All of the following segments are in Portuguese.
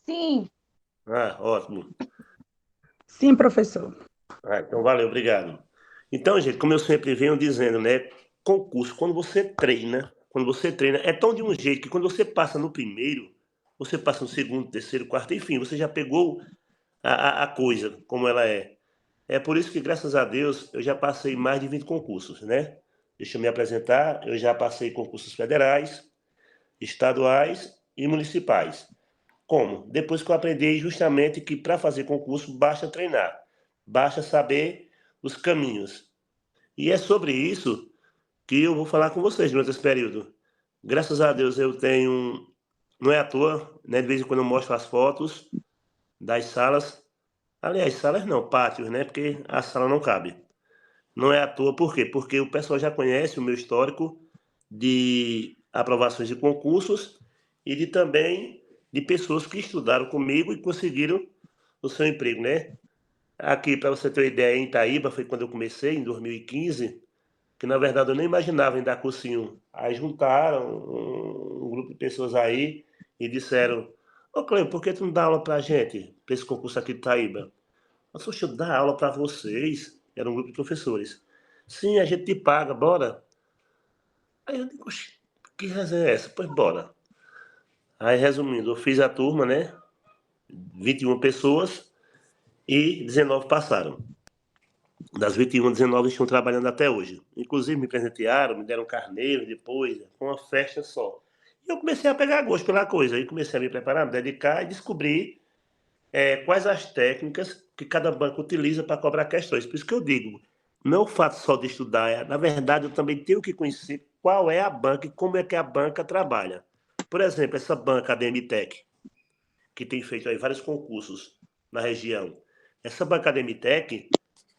Sim, Ah, ótimo. Sim, professor. Então, valeu, obrigado. Então, gente, como eu sempre venho dizendo, né? Concurso, quando você treina, é tão de um jeito que quando você passa no primeiro, você passa no segundo, terceiro, quarto, enfim, você já pegou a coisa como ela é. É por isso que, graças a Deus, eu já passei mais de 20 concursos, né? Deixa eu me apresentar. Eu já passei concursos federais, estaduais e municipais. Como? Depois que eu aprendi justamente que para fazer concurso basta treinar, basta saber os caminhos. E é sobre isso que eu vou falar com vocês durante esse período. Graças a Deus eu tenho, não é à toa, né? De vez em quando eu mostro as fotos das salas. Aliás, salas não, pátios, né? Porque a sala não cabe. Não é à toa, por quê? Porque o pessoal já conhece o meu histórico de aprovações de concursos e de também de pessoas que estudaram comigo e conseguiram o seu emprego, né? Aqui, para você ter uma ideia, em Itaíba, foi quando eu comecei, em 2015, que na verdade eu nem imaginava em dar cursinho. Aí juntaram um grupo de pessoas aí e disseram: Ô Cleio, por que tu não dá aula pra gente, para esse concurso aqui de Itaíba? Nossa, deixa eu dar aula para vocês. Era um grupo de professores. Sim, a gente te paga, bora. Aí eu digo, "Oxe, que resenha é essa? Pois bora." Aí, resumindo, eu fiz a turma, né? 21 pessoas e 19 passaram. Das 21, 19 estão trabalhando até hoje. Inclusive, me presentearam, me deram carneiro depois, com uma festa só. E eu comecei a pegar gosto pela coisa. Aí comecei a me preparar, me dedicar e descobrir quais as técnicas que cada banco utiliza para cobrar questões. Por isso que eu digo, não é o fato só de estudar, na verdade eu também tenho que conhecer qual é a banca e como é que a banca trabalha. Por exemplo, essa banca, a DMTech, que tem feito aí vários concursos na região. Essa banca DMTech,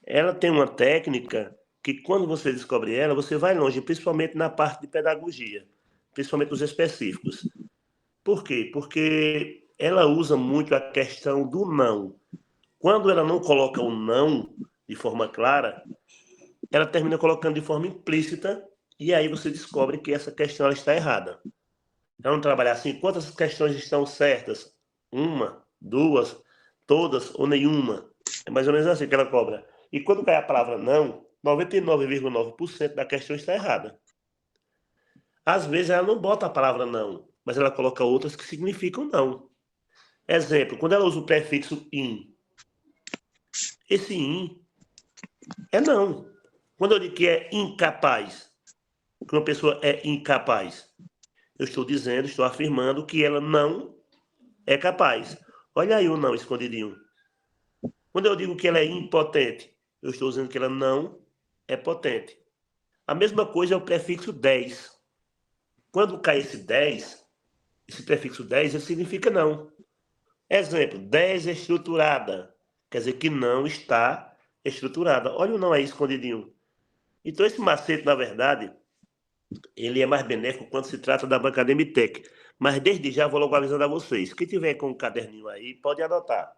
ela tem uma técnica que quando você descobre ela, você vai longe, principalmente na parte de pedagogia, principalmente os específicos. Por quê? Porque ela usa muito a questão do não. Quando ela não coloca o não de forma clara, ela termina colocando de forma implícita e aí você descobre que essa questão ela está errada. Ela não trabalhar assim, quantas questões estão certas? Uma, duas, todas ou nenhuma. É mais ou menos assim que ela cobra. E quando cai a palavra não, 99,9% da questão está errada. Às vezes ela não bota a palavra não, mas ela coloca outras que significam não. Exemplo, quando ela usa o prefixo in, esse in é não. Quando eu digo que é incapaz, que uma pessoa é incapaz, eu estou dizendo, estou afirmando que ela não é capaz. Olha aí o não escondidinho. Quando eu digo que ela é impotente, eu estou dizendo que ela não é potente. A mesma coisa é o prefixo 10. Quando cai esse 10, esse prefixo 10, ele significa não. Exemplo, desestruturada. Quer dizer que não está estruturada. Olha o não aí escondidinho. Então, esse macete, na verdade, ele é mais benéfico quando se trata da banca Demitec. Mas desde já vou logo avisando a vocês. Quem tiver com um caderninho aí, pode anotar.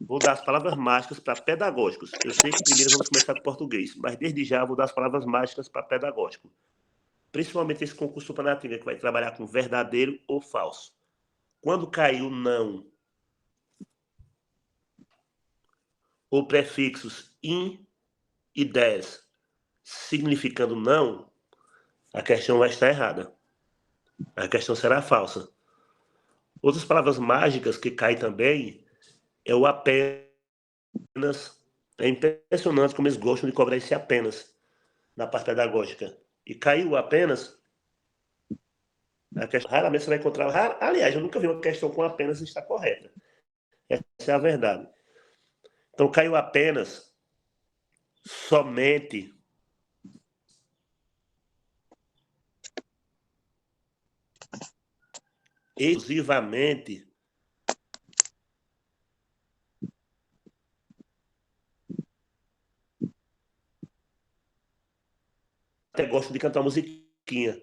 Vou dar as palavras mágicas para pedagógicos. Eu sei que primeiro vamos começar com português, mas desde já vou dar as palavras mágicas para pedagógico. Principalmente esse concurso Panatinga, que vai trabalhar com verdadeiro ou falso. Quando caiu não ou prefixos in e des significando não, a questão vai estar errada. A questão será falsa. Outras palavras mágicas que caem também é o apenas. É impressionante como eles gostam de cobrar esse apenas na parte pedagógica. E caiu apenas, a questão, raramente você vai encontrar. Aliás, eu nunca vi uma questão com apenas está correta. Essa é a verdade. Então, caiu apenas, somente, exclusivamente. Até gosto de cantar musiquinha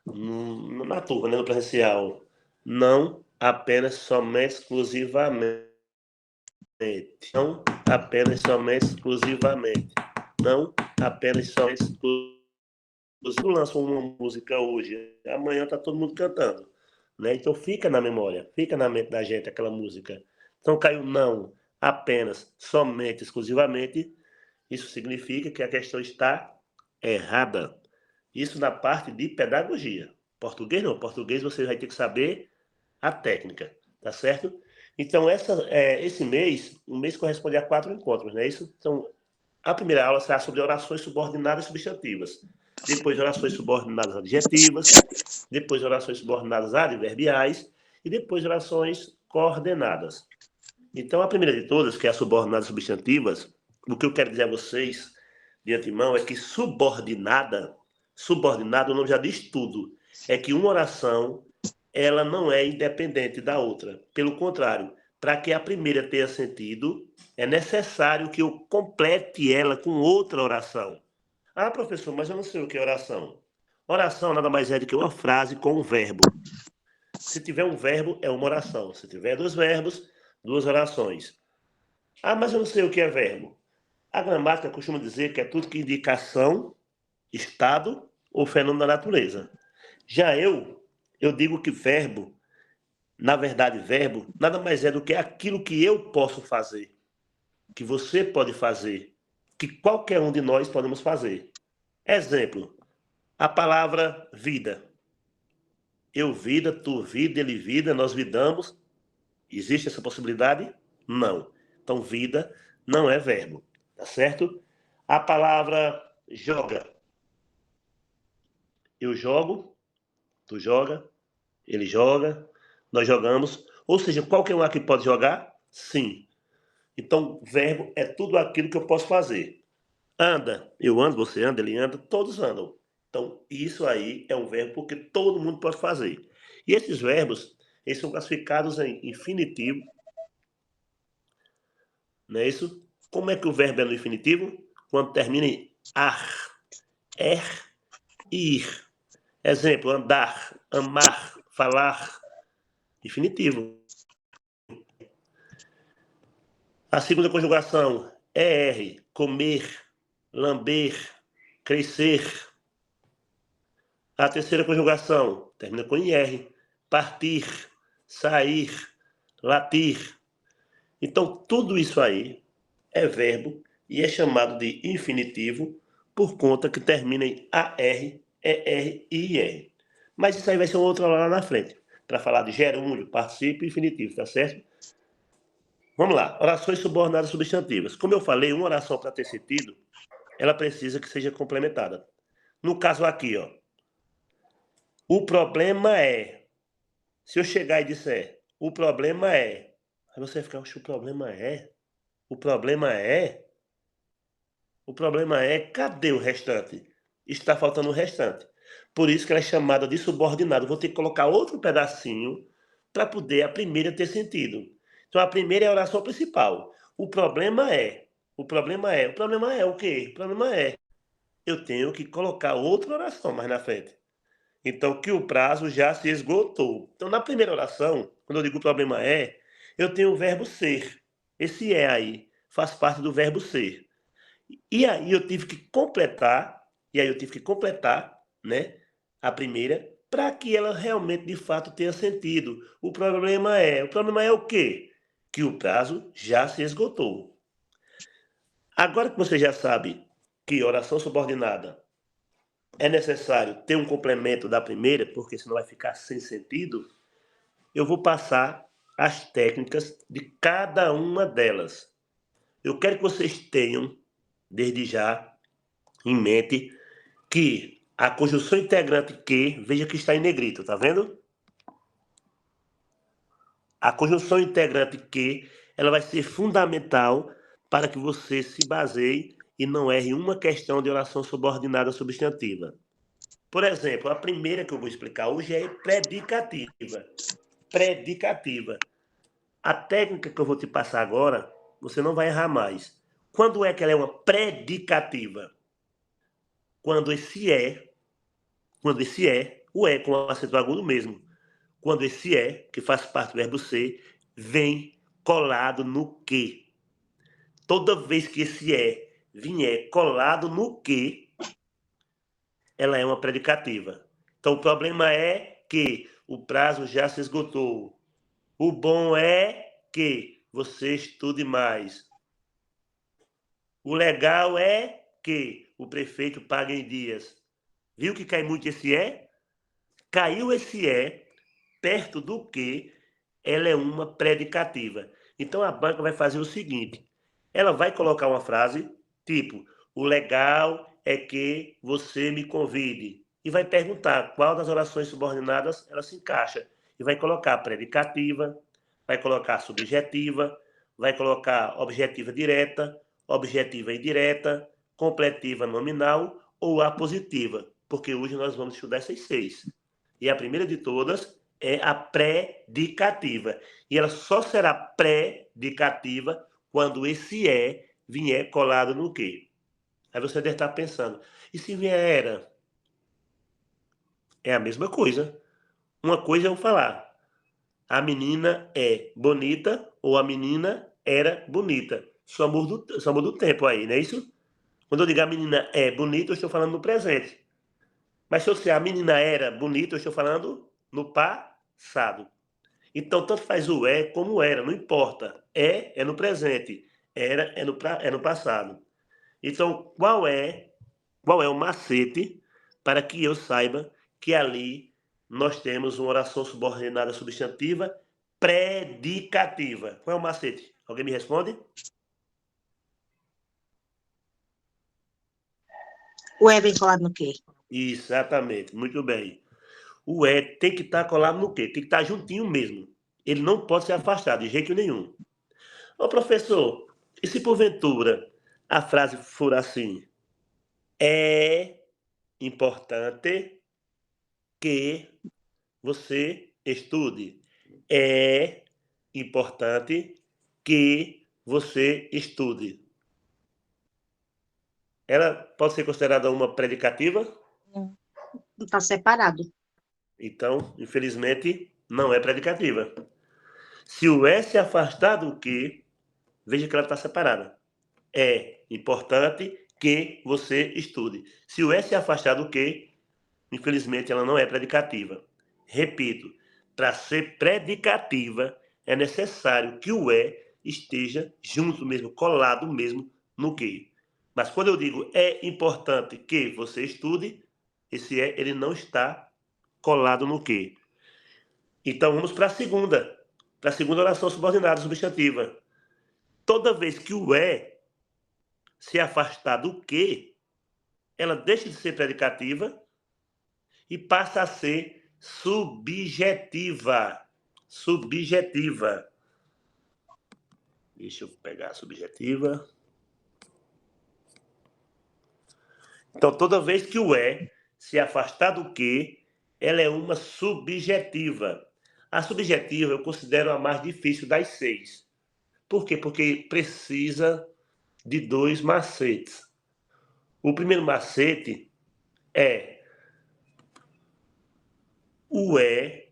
na turma, né, no presencial. Não apenas, somente, exclusivamente. Não apenas, somente, exclusivamente. Não apenas, somente, exclusivamente. Eu lanço uma música hoje, amanhã tá todo mundo cantando. né? Então fica na memória, fica na mente da gente aquela música. Então caiu não, apenas, somente, exclusivamente, isso significa que a questão está errada. Isso na parte de pedagogia. Português não, português você vai ter que saber a técnica, tá certo? Então esse mês, o mês corresponde a 4 encontros, né? Isso, então, a primeira aula será sobre orações subordinadas substantivas, depois orações subordinadas adjetivas, depois orações subordinadas adverbiais e depois orações coordenadas. Então, a primeira de todas, que é as subordinadas substantivas, o que eu quero dizer a vocês de antemão é que subordinada, o nome já diz tudo, é que uma oração ela não é independente da outra. Pelo contrário, para que a primeira tenha sentido, é necessário que eu complete ela com outra oração. Ah, professor, mas eu não sei o que é oração. Oração nada mais é do que uma frase com um verbo. Se tiver um verbo, é uma oração. Se tiver dois verbos, duas orações. Ah, mas eu não sei o que é verbo. A gramática costuma dizer que é tudo que indica ação, estado ou fenômeno da natureza. Já eu digo que verbo, na verdade, verbo, nada mais é do que aquilo que eu posso fazer, que você pode fazer, que qualquer um de nós podemos fazer. Exemplo, a palavra vida. Eu vida, tu vida, ele vida, nós vidamos. Existe essa possibilidade? Não. Então, vida não é verbo, tá certo? A palavra joga. Eu jogo, tu joga, ele joga, nós jogamos. Ou seja, qualquer um aqui pode jogar? Sim. Então, verbo é tudo aquilo que eu posso fazer. Anda, eu ando, você anda, ele anda, todos andam. Então, isso aí é um verbo porque todo mundo pode fazer. E esses verbos, eles são classificados em infinitivo, não é isso? Como é que o verbo é no infinitivo? Quando termina em ar, er, ir. Exemplo, andar, amar, falar. Infinitivo. A segunda conjugação, er, comer, lamber, crescer. A terceira conjugação, termina com ir, partir, sair, latir. Então, tudo isso aí é verbo e é chamado de infinitivo por conta que termina em AR, ER e IR. Mas isso aí vai ser uma outra aula lá na frente, para falar de gerúndio, particípio e infinitivo, tá certo? Vamos lá, orações subordinadas substantivas. Como eu falei, uma oração para ter sentido, ela precisa que seja complementada. No caso aqui, ó, o problema é, se eu chegar e disser, o problema é, aí você vai ficar, o problema é? O problema é? O problema é, cadê o restante? Está faltando o restante. Por isso que ela é chamada de subordinado. Vou ter que colocar outro pedacinho para poder a primeira ter sentido. Então a primeira é a oração principal. O problema é, o problema é, o problema é o quê? O problema é, eu tenho que colocar outra oração mais na frente. Então que o prazo já se esgotou. Então na primeira oração, quando eu digo o problema é, eu tenho o verbo ser. Esse é aí faz parte do verbo ser. E aí eu tive que completar, né, a primeira, para que ela realmente, de fato, tenha sentido. O problema é o quê? Que o prazo já se esgotou. Agora que você já sabe que oração subordinada é necessário ter um complemento da primeira, porque senão vai ficar sem sentido, eu vou passar as técnicas de cada uma delas. Eu quero que vocês tenham, desde já, em mente que a conjunção integrante que, veja que está em negrito, tá vendo? A conjunção integrante que, ela vai ser fundamental para que você se baseie e não erre uma questão de oração subordinada substantiva. Por exemplo, a primeira que eu vou explicar hoje é predicativa. Predicativa. A técnica que eu vou te passar agora, você não vai errar mais. Quando é que ela é uma predicativa? Quando esse é, o é com acento agudo mesmo, quando esse é, que faz parte do verbo ser, vem colado no que. Toda vez que esse é vier colado no que, ela é uma predicativa. Então o problema é que o prazo já se esgotou. O bom é que você estude mais. O legal é que o prefeito pague em dias. Viu que cai muito esse é? Caiu esse é perto do que ela é uma predicativa. Então a banca vai fazer o seguinte: ela vai colocar uma frase tipo: o legal é que você me convide. E vai perguntar qual das orações subordinadas ela se encaixa. E vai colocar predicativa, vai colocar subjetiva, vai colocar objetiva direta, objetiva indireta, completiva nominal ou apositiva. Porque hoje nós vamos estudar essas 6. E a primeira de todas é a predicativa. E ela só será predicativa quando esse é vier colado no quê? Aí você deve estar pensando, e se vier era? É a mesma coisa. Uma coisa é eu falar, a menina é bonita ou a menina era bonita. Só muda o tempo aí, não é isso? Quando eu digo a menina é bonita, eu estou falando no presente. Mas se eu disser a menina era bonita, eu estou falando no passado. Então, tanto faz o é como era, não importa. É no presente, era é no passado. Então, qual é o macete para que eu saiba que ali nós temos uma oração subordinada substantiva predicativa? Qual é o macete? Alguém me responde? O é bem colado no quê? Exatamente, muito bem. O é tem que estar colado no quê? Tem que estar juntinho mesmo. Ele não pode ser afastado de jeito nenhum. Ô, professor, e se porventura a frase for assim: é importante que você estude. É importante que você estude. Ela pode ser considerada uma predicativa? Não está separado. Então, infelizmente, não é predicativa. Se o é se afastar do que, veja que ela está separada. É importante que você estude. Se o é se afastar do que, infelizmente, ela não é predicativa. Repito, para ser predicativa, é necessário que o é esteja junto mesmo, colado mesmo no que. Mas quando eu digo é importante que você estude, esse é, ele não está colado no que. Então vamos para a segunda oração subordinada substantiva. Toda vez que o é se afastar do que, ela deixa de ser predicativa e passa a ser subjetiva. Subjetiva. Deixa eu pegar a subjetiva. Então, toda vez que o é se afastar do que, ela é uma subjetiva. A subjetiva eu considero a mais difícil das 6. Por quê? Porque precisa de 2 macetes. O primeiro macete é o é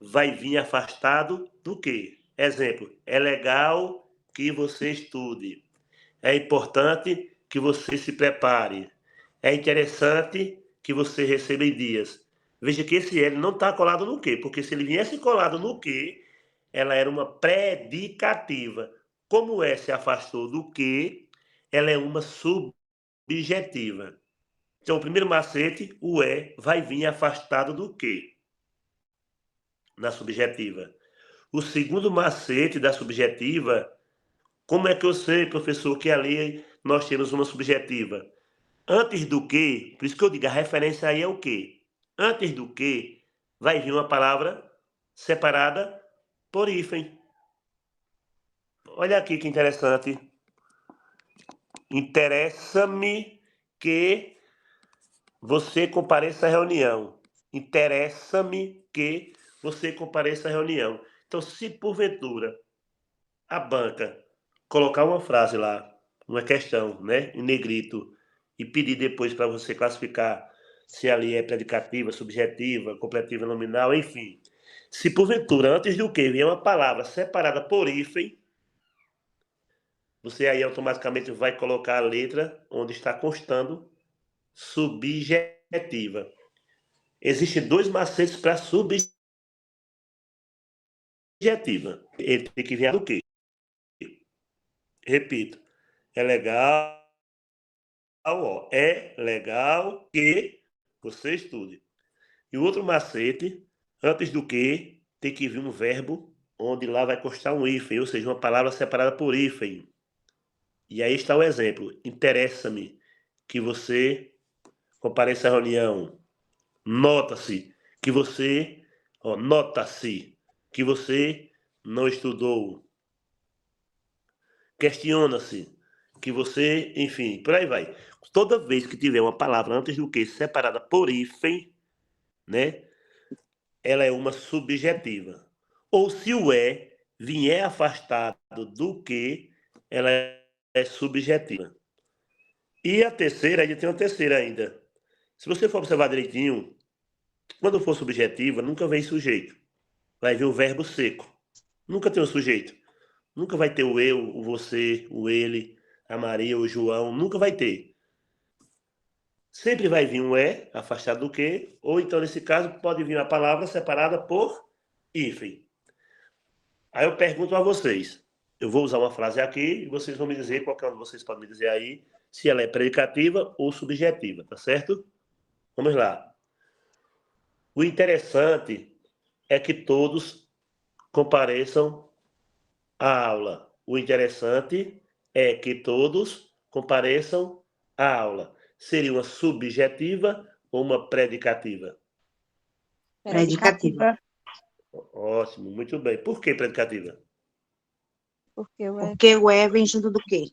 vai vir afastado do quê? Exemplo, é legal que você estude. É importante que você se prepare. É interessante que você receba em dias. Veja que esse L não está colado no quê? Porque se ele viesse colado no quê, ela era uma predicativa. Como o S se afastou do que, ela é uma subjetiva. Então, o primeiro macete, o E vai vir afastado do que? Na subjetiva. O segundo macete da subjetiva, como é que eu sei, professor, que ali nós temos uma subjetiva? Antes do que, por isso que eu digo, a referência aí é o quê? Antes do que, vai vir uma palavra separada por hífen. Olha aqui que interessante. Interessa-me que você compareça à reunião. Interessa-me que você compareça à reunião. Então, se porventura a banca colocar uma frase lá, uma questão, né, em negrito, e pedir depois para você classificar se ali é predicativa, subjetiva, completiva, nominal, enfim. Se porventura, antes do que vier uma palavra separada por hífen, você aí automaticamente vai colocar a letra onde está constando subjetiva. Existem 2 macetes para subjetiva. subjetiva. Ele tem que vir do quê? Repito. É legal, ó. É legal que você estude. E o outro macete, antes do que, tem que vir um verbo, onde lá vai constar um hífen, ou seja, uma palavra separada por hífen. E aí está o exemplo. Interessa-me que você compareça à reunião. Nota-se que você, nota-se que você não estudou. Questiona-se que você, enfim, por aí vai. Toda vez que tiver uma palavra antes do que separada por hífen, né, ela é uma subjetiva. Ou se o vier afastado do que, ela é subjetiva. E a terceira, ainda tem uma terceira ainda. Se você for observar direitinho, quando for subjetiva, nunca vem sujeito. Vai vir o verbo seco. Nunca tem o sujeito. Nunca vai ter o eu, o você, o ele, a Maria, o João. Nunca vai ter. Sempre vai vir um afastado do que, ou então, nesse caso, pode vir uma palavra separada por hífen. Aí eu pergunto a vocês. Eu vou usar uma frase aqui e vocês vão me dizer, qualquer um de vocês pode me dizer aí, se ela é predicativa ou subjetiva, tá certo? Vamos lá. O interessante é que todos compareçam à aula. O interessante é que todos compareçam à aula. Seria uma subjetiva ou uma predicativa? Predicativa. Ótimo, muito bem. Por que predicativa? Porque o vem junto do quê?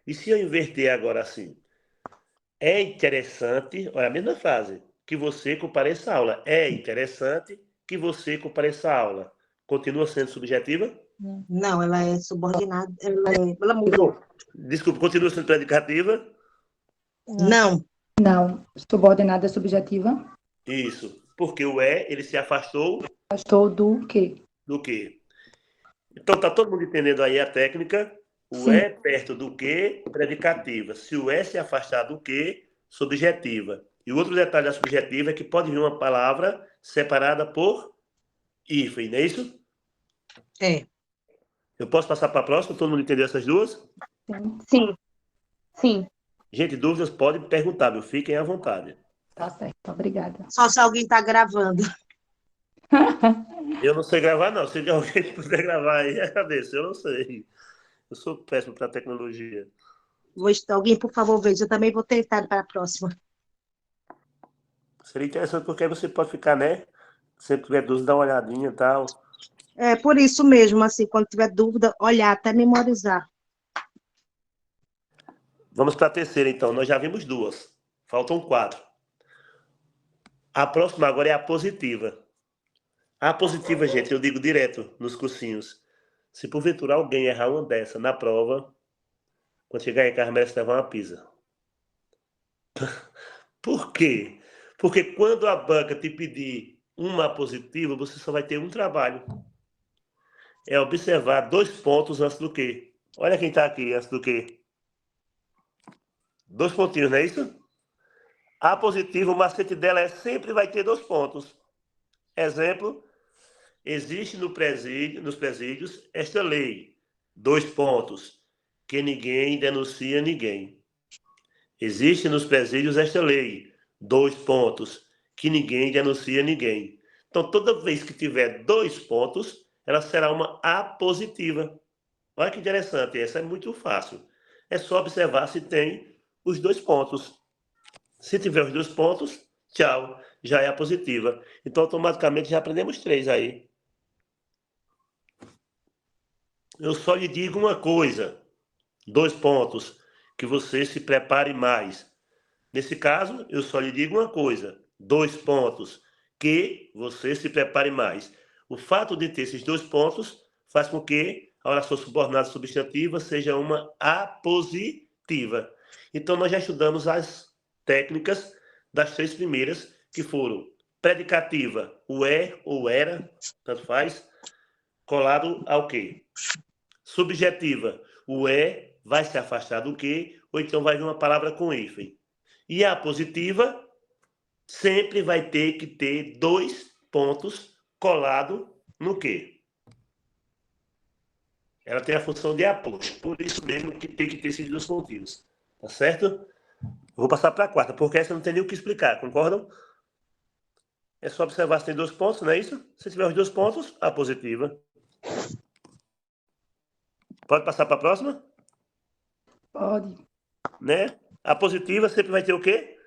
E se eu inverter agora assim? É interessante, olha a mesma frase, que você compareça à aula. É interessante que você compareça à aula. Continua sendo subjetiva? Não, ela é subordinada. Ela mudou. Desculpa, continua sendo predicativa? Não. Não. Subordinada é subjetiva. Isso. Porque o ele se afastou Afastou do quê? do quê? Então, tá todo mundo entendendo aí a técnica? O Sim. perto do que, predicativa. Se o se afastar do que, subjetiva. E o outro detalhe da subjetiva é que pode vir uma palavra separada por hífen, não é isso? É. Eu posso passar para a próxima? Todo mundo entendeu essas duas? Sim, sim. Gente, dúvidas podem perguntar, viu? Fiquem à vontade. Tá certo, obrigada. Só se alguém está gravando. Eu não sei gravar, não. Se alguém puder gravar aí, agradeço. Eu não sei. Eu sou péssimo para tecnologia. Alguém, por favor, veja. Eu também vou tentar para a próxima. Seria interessante porque aí você pode ficar, né? Se tiver dúvida, dá uma olhadinha e tal. É por isso mesmo, assim, quando tiver dúvida, olhar até memorizar. Vamos para a terceira, então. Nós já vimos duas. Faltam 4. A próxima agora é a positiva. A positiva, gente, eu digo direto nos cursinhos. Se porventura alguém errar uma dessa na prova, quando chegar em casa, merece levar uma pizza. Por quê? Porque quando a banca te pedir uma positiva, você só vai ter um trabalho. É observar 2 pontos antes do quê? Olha quem está aqui antes do quê? 2 pontinhos, não é isso? A positiva, o macete dela sempre vai ter 2 pontos. Exemplo, existe nos presídios esta lei. 2 pontos. Que ninguém denuncia ninguém. Existe nos presídios esta lei. 2 pontos. Que ninguém denuncia ninguém. Então, toda vez que tiver 2 pontos, ela será uma apositiva. Olha que interessante, essa é muito fácil. É só observar se tem os 2 pontos. Se tiver os 2 pontos, tchau, já é a positiva. Então, automaticamente, já aprendemos 3 aí. Eu só lhe digo uma coisa, 2 pontos, que você se prepare mais. Nesse caso, eu só lhe digo uma coisa, 2 pontos, que você se prepare mais. O fato de ter esses 2 pontos faz com que a oração subordinada substantiva seja uma apositiva. Então, nós já estudamos as técnicas das 3 primeiras, que foram predicativa, o ou era, tanto faz, colado ao quê? Subjetiva, o vai se afastar do que, ou então vai vir uma palavra com hífen. E a positiva sempre vai ter que ter 2 pontos colado no quê? Ela tem a função de apoio. Por isso mesmo que tem que ter esses dois pontinhos. Tá certo? Eu vou passar para a quarta, porque essa não tem nem o que explicar, concordam? É só observar se tem 2 pontos, não é isso? Se tiver os 2 pontos, a positiva. Pode passar para a próxima? Pode. Né? A positiva sempre vai ter o quê?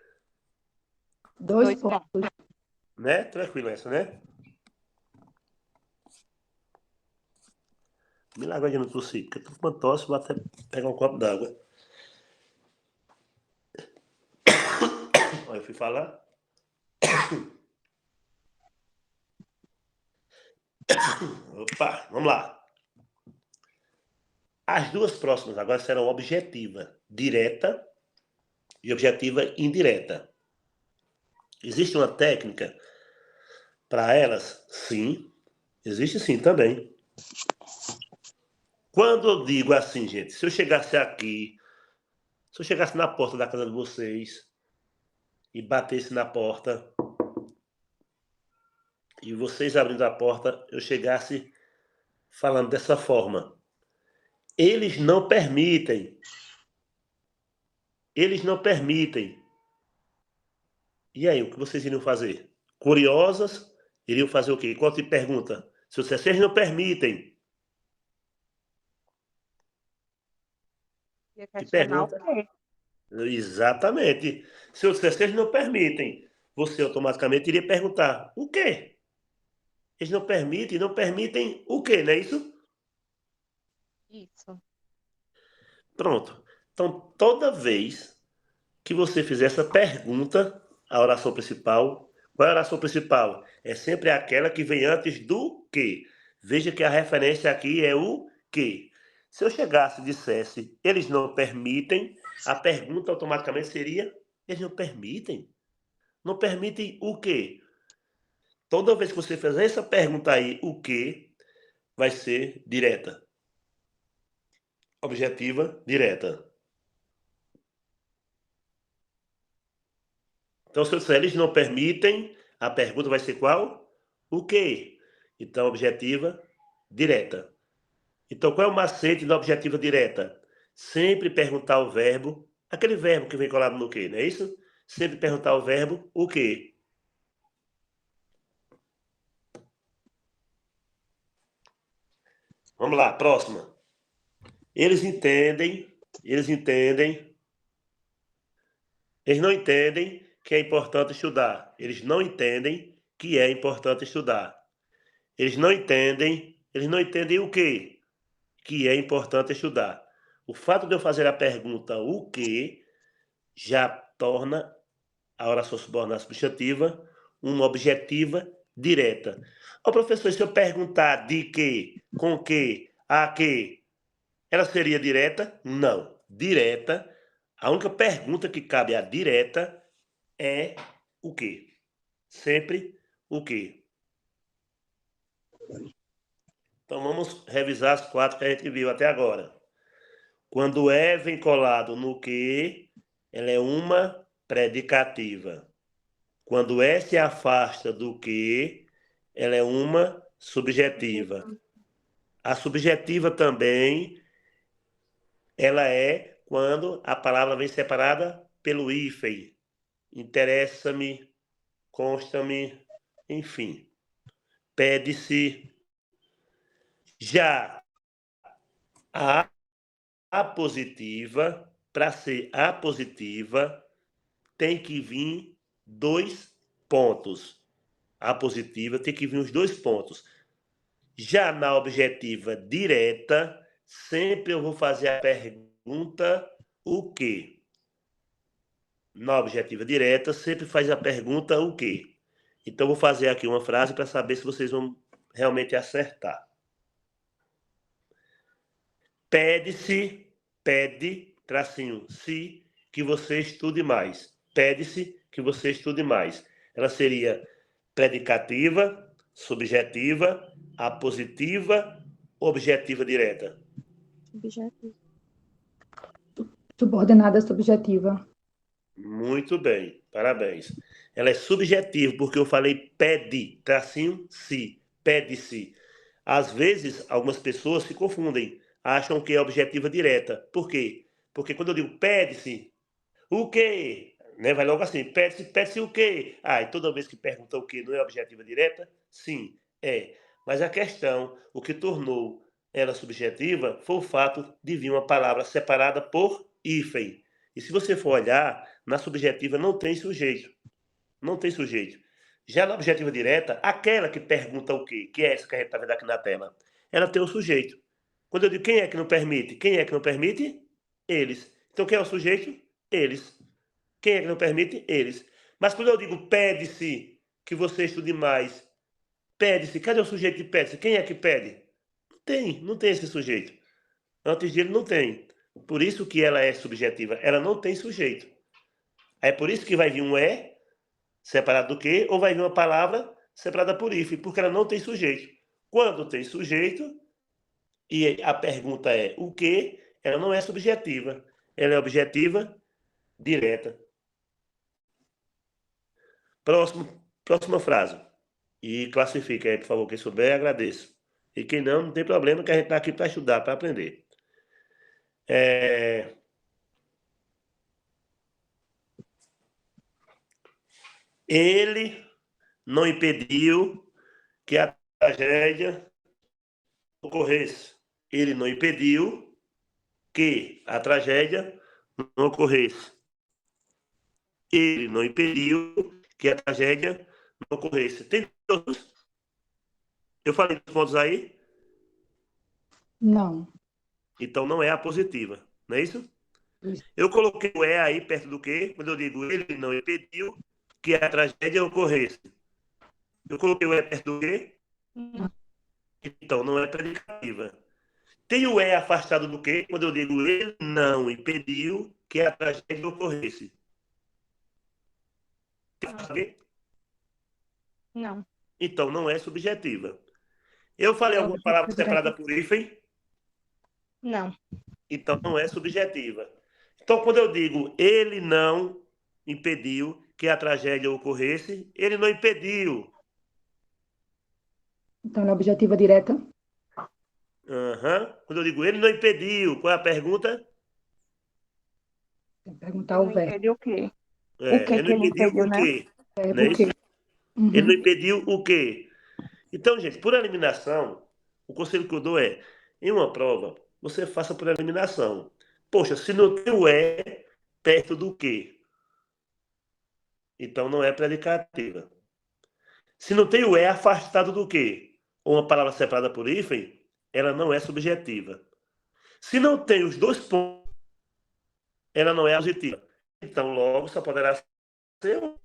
2 2 pontos. Né? Tranquilo essa, né? Milagre de não tossir, porque eu tô com uma tosse, vou até pegar um copo d'água. Olha, eu fui falar. Opa, vamos lá. As duas próximas agora serão objetiva direta e objetiva indireta. Existe uma técnica para elas? Sim. Existe sim também. Quando eu digo assim, gente, se eu chegasse aqui, se eu chegasse na porta da casa de vocês e batesse na porta, e vocês abrindo a porta, eu chegasse falando dessa forma. Eles não permitem. Eles não permitem. E aí, o que vocês iriam fazer? Curiosas, iriam fazer o quê? Qual te pergunta? Se vocês não permitem. Ia Que questionar o pergunta? quê? Exatamente. Se vocês não permitem, você automaticamente iria perguntar: o quê? Eles não permitem o quê, não é isso? Isso. Pronto. Então, toda vez que você fizer essa pergunta, a oração principal, qual é a oração principal? É sempre aquela que vem antes do quê? Veja que a referência aqui é o quê. Se eu chegasse e dissesse, eles não permitem, a pergunta automaticamente seria, eles não permitem? Não permitem o quê? Toda vez que você fizer essa pergunta aí, o quê, vai ser direta. Objetiva, direta. Então, se eu disser, eles não permitem, a pergunta vai ser qual? O quê? Então, objetiva, direta. Então, qual é o macete da objetiva direta? Sempre perguntar o verbo, aquele verbo que vem colado no quê, não é isso? Sempre perguntar o verbo, o quê? Vamos lá, próxima. Eles não entendem que é importante estudar. Eles não entendem que é importante estudar. Eles não entendem o quê? Que é importante estudar. O fato de eu fazer a pergunta o que já torna a oração subordinada substantiva uma objetiva direta. Ó, professor, se eu perguntar de que, com que, a que, ela seria direta? Não. Direta, a única pergunta que cabe a direta é o que? Sempre o que? Então vamos revisar as 4 que a gente viu até agora. Quando é vem colado no que, ela é uma predicativa. Quando é se afasta do que, ela é uma subjetiva. A subjetiva também, ela é quando a palavra vem separada pelo hífen. Interessa-me, consta-me, enfim. Pede-se. Já a positiva, para ser a positiva, tem que vir 2 pontos. A positiva tem que vir os 2 pontos. Já na objetiva direta, sempre eu vou fazer a pergunta o quê? Na objetiva direta, sempre faz a pergunta o quê? Então, vou fazer aqui uma frase para saber se vocês vão realmente acertar. Pede, tracinho, se, que você estude mais. Pede-se que você estude mais. Ela seria predicativa, subjetiva, apositiva, objetiva direta. Objetivo. Subordinada subjetiva. Muito bem, parabéns. Ela é subjetiva, porque eu falei pede, tracinho, se, pede-se. Às vezes, algumas pessoas se confundem. acham que é objetiva direta. Por quê? Porque quando eu digo pede-se o quê? Né? Vai logo assim, pede-se o quê? Ah, e toda vez que pergunta o quê não é objetiva direta? Sim, é. Mas a questão, o que tornou ela subjetiva foi o fato de vir uma palavra separada por hífen. E se você for olhar, na subjetiva não tem sujeito. Não tem sujeito. Já na objetiva direta, aquela que pergunta o quê, que é essa que a gente está vendo aqui na tela, ela tem o sujeito. Quando eu digo quem é que não permite? Quem é que não permite? Eles. Então quem é o sujeito? Eles. Quem é que não permite? Eles. Mas quando eu digo pede-se que você estude mais, pede-se, cadê o sujeito que pede-se? Quem é que pede? Não tem esse sujeito. Antes dele não tem. Por isso que ela é subjetiva. Ela não tem sujeito. É por isso que vai vir um é separado do que, ou vai vir uma palavra separada por hífen, porque ela não tem sujeito. Quando tem sujeito, e a pergunta é o que, ela não é subjetiva. Ela é objetiva direta. Próxima frase. E classifica aí, por favor. Quem souber, agradeço. E quem não, não tem problema, que a gente está aqui para estudar, para aprender. Ele não impediu que a tragédia ocorresse. Ele não impediu que a tragédia não ocorresse. Ele não impediu que a tragédia não ocorresse. Tem todos? Eu falei dos pontos aí? Não. Então não é a positiva, não é isso? Isso. Eu coloquei o é aí perto do quê? Quando eu digo ele não impediu que a tragédia ocorresse. Eu coloquei o é perto do quê? Então não é predicativa. Tem o é afastado do quê? Quando eu digo ele não impediu que a tragédia ocorresse. Não. Então não é subjetiva. Eu falei alguma palavra separada por hífen? Não. Então não é subjetiva. Então quando eu digo ele não impediu que a tragédia ocorresse, ele não impediu. Então, na objetiva direta? Quando eu digo ele não impediu, qual é a pergunta? Tem que perguntar o verbo. Impediu o quê? É, O que ele que não ele impediu impediu, o né? quê? É, Não é o quê? isso? Ele não impediu o quê? Então, gente, por eliminação, o conselho que eu dou é, em uma prova, você faça por eliminação. Poxa, se não tem o é perto do quê? Então não é predicativa. Se não tem o é afastado do quê? Ou uma palavra separada por hífen, ela não é subjetiva. Se não tem os dois pontos, ela não é adjetiva. Então, logo, só poderá ser um.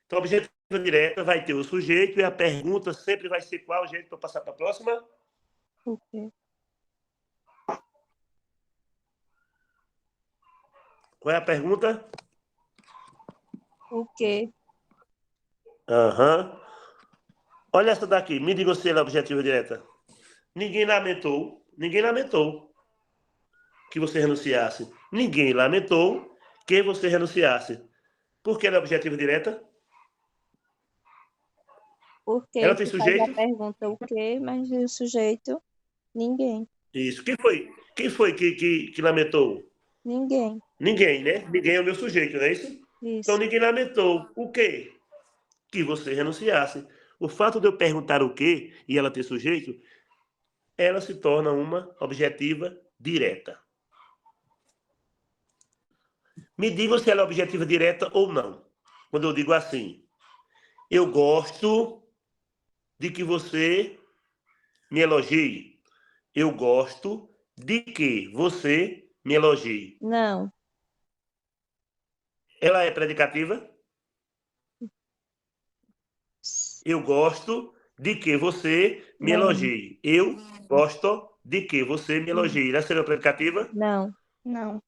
Então, a objetiva direta vai ter o sujeito e a pergunta sempre vai ser qual jeito para passar para a próxima? O quê? Qual é a pergunta? O quê? Olha essa daqui. Me diga se ela é objetiva direta. Ninguém lamentou que você renunciasse. Ninguém lamentou que você renunciasse. Por que ela é objetiva direta? Porque Ela tem você faz sujeito? a pergunta o quê, mas o sujeito, ninguém. Isso. Quem foi que lamentou? Ninguém. Ninguém, né? Ninguém é o meu sujeito, não é isso? Então Isso. ninguém lamentou. O quê? Que você renunciasse. O fato de eu perguntar o quê e ela ter sujeito, ela se torna uma objetiva direta. Me diga se ela é objetiva direta ou não. Quando eu digo assim, eu gosto de que você me elogie. Eu gosto de que você me elogie. Não. Ela é predicativa? Eu gosto de que você me Não. elogie. Eu gosto de que você me elogie. Ela seria predicativa? Não. Não.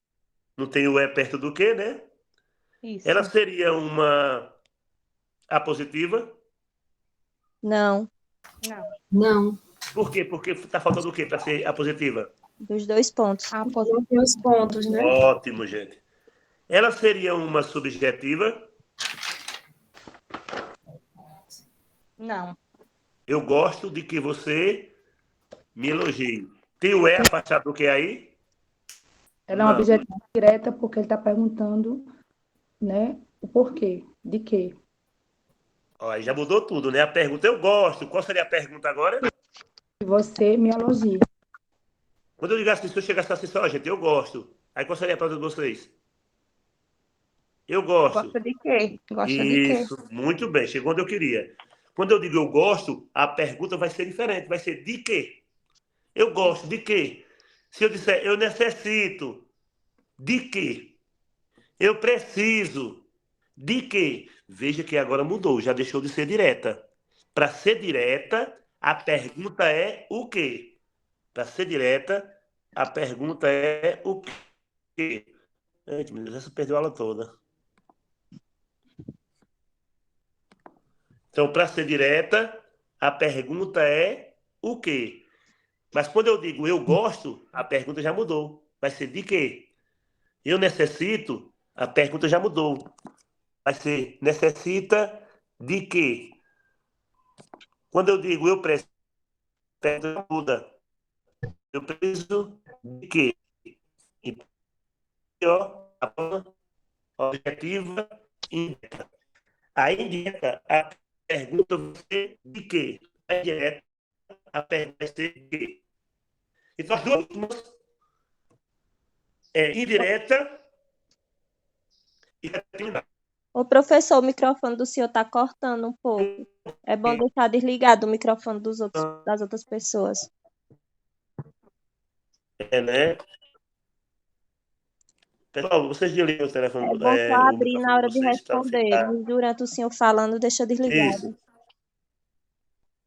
Não tem o é perto do que, né? Isso. Ela seria uma apositiva? Não. Não. Por quê? Porque está faltando o quê para ser apositiva? Dos dois pontos. Não tem os pontos, né? Ótimo, gente. Ela seria uma subjetiva? Não. Eu gosto de que você me elogie. Tem o é afastado do que aí? Ela é uma Não. objetiva direta porque ele está perguntando, né, o porquê, de quê. Ó, aí já mudou tudo, né? A pergunta eu gosto. Qual seria a pergunta agora? E você me elogia. Quando eu ligasse, se eu chegasse assim, ó, gente, eu gosto. Aí qual seria a pergunta de vocês? Eu gosto. Gosta de quê? Gosta de quê? Isso, muito bem, chegou onde eu queria. Quando eu digo eu gosto, a pergunta vai ser diferente, vai ser de quê? Eu gosto de quê? Se eu disser eu necessito, de quê? Eu preciso, de quê? Veja que agora mudou, já deixou de ser direta. Para ser direta, a pergunta é o quê? Para ser direta, a pergunta é o quê? Gente, meu Deus, essa perdeu a aula toda. Então, para ser direta, a pergunta é o quê? Mas quando eu digo eu gosto, a pergunta já mudou. Vai ser de quê? Eu necessito, a pergunta já mudou. Vai ser necessita de quê? Quando eu digo eu preciso, a pergunta muda. Eu preciso de quê? Então, ó, a palavra objetiva indireta. A indireta, a pergunta vai ser de quê? A indireta, a pergunta vai ser de quê? Então, as duas últimas é indireta e determinada. Ô, professor, o microfone do senhor está cortando um pouco. É bom deixar desligado o microfone das outras pessoas. É, né? Pessoal, vocês desligam o telefone, É bom só o abrir microfone na de hora de vocês para responder, ficar. mas durante o senhor falando, deixa desligado.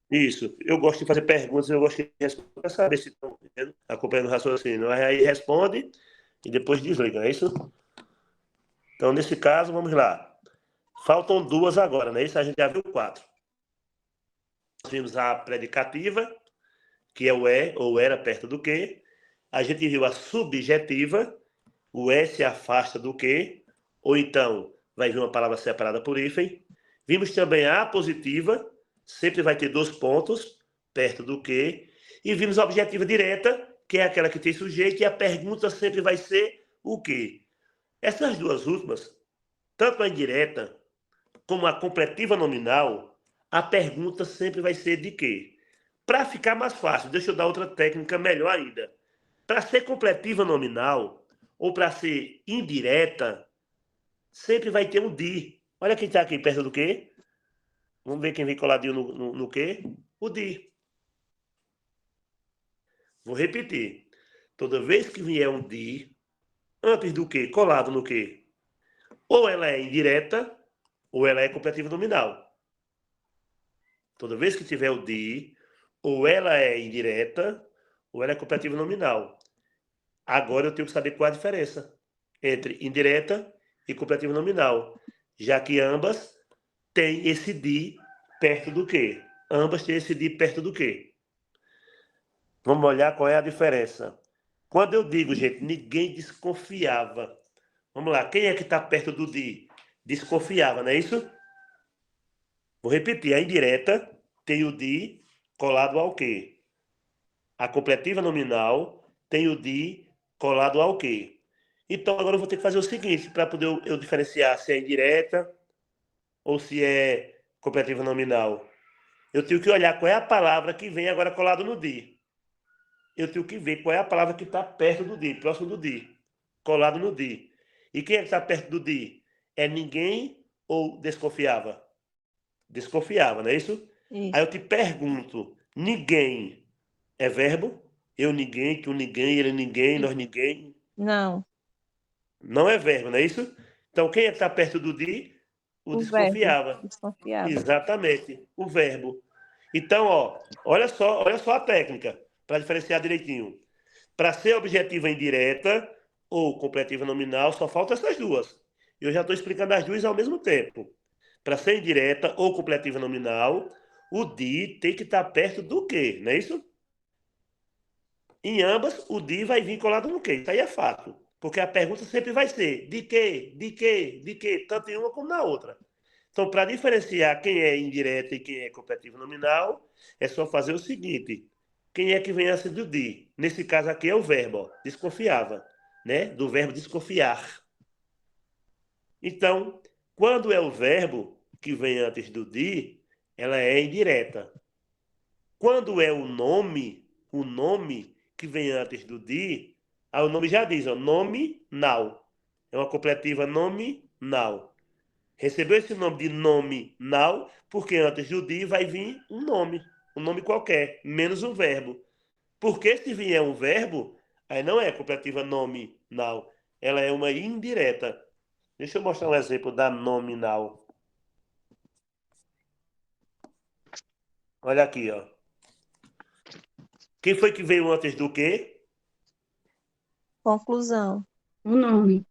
Isso, isso. Eu gosto de fazer perguntas, eu gosto de responder para saber se estão entendendo, acompanhando o raciocínio. Aí responde e depois desliga, não é isso? Então, nesse caso, vamos lá. Faltam duas agora, não é isso? A gente já viu quatro. Nós vimos a predicativa, que é o é ou era perto do que. A gente viu a subjetiva, o é se afasta do que, ou então vai vir uma palavra separada por hífen. Vimos também a apositiva, sempre vai ter 2 pontos, perto do que. E vimos a objetiva direta, que é aquela que tem sujeito, e a pergunta sempre vai ser o quê? Essas duas últimas, tanto a indireta como a completiva nominal, a pergunta sempre vai ser de quê? Para ficar mais fácil, deixa eu dar outra técnica melhor ainda. Para ser completiva nominal ou para ser indireta, sempre vai ter um de. Olha quem está aqui perto do quê? Vamos ver quem vem coladinho no quê? O de. Vou repetir. Toda vez que vier um de, antes do quê? Colado no quê? Ou ela é indireta, ou ela é completiva nominal. Toda vez que tiver o de, ou ela é indireta, ou ela é completiva nominal. Agora eu tenho que saber qual é a diferença entre indireta e completiva nominal, já que ambas têm esse de perto do quê? Ambas têm esse de perto do quê? Vamos olhar qual é a diferença. Quando eu digo, gente, ninguém desconfiava. Vamos lá, quem é que está perto do de? Desconfiava, não é isso? Vou repetir, a indireta tem o de colado ao quê? A completiva nominal tem o de colado ao quê? Então, agora eu vou ter que fazer o seguinte, para poder eu diferenciar se é indireta ou se é completiva nominal. Eu tenho que olhar qual é a palavra que vem agora colado no de. Eu tenho que ver qual é a palavra que está perto do de, próximo do de, colado no de. E quem é que está perto do de? É ninguém ou desconfiava? Desconfiava, não é isso? Isso. Aí eu te pergunto, ninguém é verbo? Eu ninguém, tu ninguém, ele ninguém, nós ninguém. Não, Não é verbo, não é isso? Então quem é que está perto do de? O o verbo desconfiava. desconfiava. Exatamente, o verbo. Então, ó, olha só a técnica para diferenciar direitinho. Para ser objetiva indireta ou completiva nominal, só faltam essas duas. Eu já estou explicando as duas ao mesmo tempo. Para ser indireta ou completiva nominal, o de tem que estar perto do quê? Não é isso? Em ambas, o de vai vir colado no quê? Isso aí é fato. Porque a pergunta sempre vai ser de quê? De quê? De quê? Tanto em uma como na outra. Então, para diferenciar quem é indireta e quem é completiva nominal, é só fazer o seguinte: quem é que vem antes do de? Nesse caso aqui é o verbo, ó, desconfiava, né? Do verbo desconfiar. Então, quando é o verbo que vem antes do de, ela é indireta. Quando é o nome que vem antes do de, aí o nome já diz, ó, nominal. É uma completiva nominal. Recebeu esse nome de nominal, porque antes do de vai vir um nome qualquer, menos o verbo. Porque se vier um verbo, aí não é completiva nominal, ela é uma indireta. Deixa eu mostrar um exemplo da nominal. Olha aqui, ó. Quem foi que veio antes do quê? Conclusão. O nome.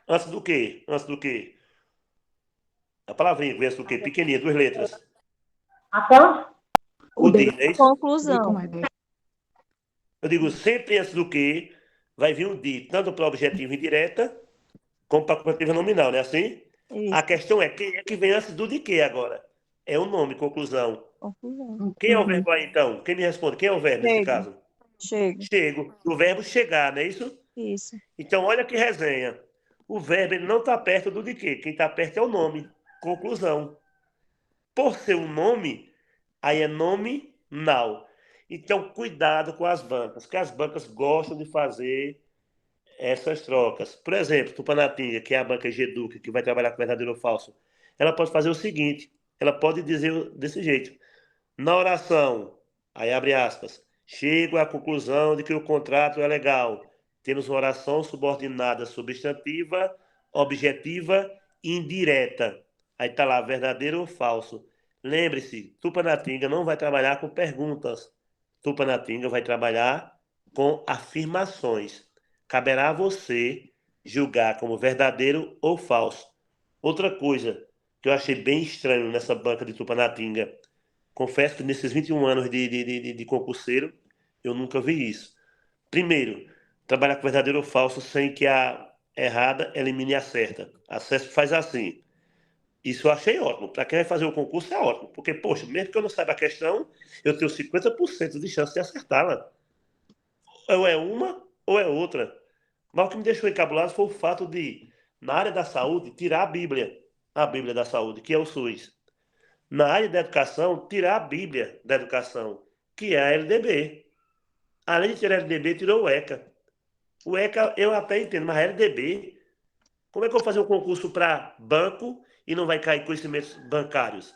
Antes do quê? Antes do quê? A palavrinha que vem antes do quê? Pequenininha, 2 letras. Aquela? O de, não é isso? Conclusão. Eu digo sempre antes do que vai vir um de, tanto para objetiva indireta, como para completiva nominal, não é assim? A Isso. questão é quem é que vem antes do de quê agora? É o nome, conclusão. Conclusão. Quem é o verbo aí, então? Quem me responde? Quem é o verbo nesse Chego. caso? Chego. Chego. O verbo chegar, não é isso? Isso. Então, olha que resenha. O verbo ele não está perto do de quê? Quem está perto é o nome. Conclusão. Por ser um nome, aí é nominal. Então, cuidado com as bancas, que as bancas gostam de fazer essas trocas. Por exemplo, Tupanatinga, que é a banca Geduc, que vai trabalhar com verdadeiro ou falso, ela pode fazer o seguinte, ela pode dizer desse jeito. Na oração, aí abre aspas, chego à conclusão de que o contrato é legal. Temos uma oração subordinada substantiva, objetiva e indireta. Aí está lá, verdadeiro ou falso. Lembre-se, Tupanatinga não vai trabalhar com perguntas. Tupanatinga vai trabalhar com afirmações. Caberá a você julgar como verdadeiro ou falso. Outra coisa que eu achei bem estranho nessa banca de Tupanatinga, confesso que nesses 21 anos de concurseiro, eu nunca vi isso. Primeiro, trabalhar com verdadeiro ou falso sem que a errada elimine a certa. A certa faz assim. Isso eu achei ótimo. Para quem vai fazer o concurso é ótimo. Porque, poxa, mesmo que eu não saiba a questão, eu tenho 50% de chance de acertá-la. Ou é uma ou é outra. Mas o que me deixou encabulado foi o fato de, na área da saúde, tirar a Bíblia da saúde, que é o SUS. Na área da educação, tirar a Bíblia da educação, que é a LDB. Além de tirar a LDB, tirou o ECA. O ECA eu até entendo, mas a LDB, como é que eu vou fazer um concurso para banco e não vai cair conhecimentos bancários?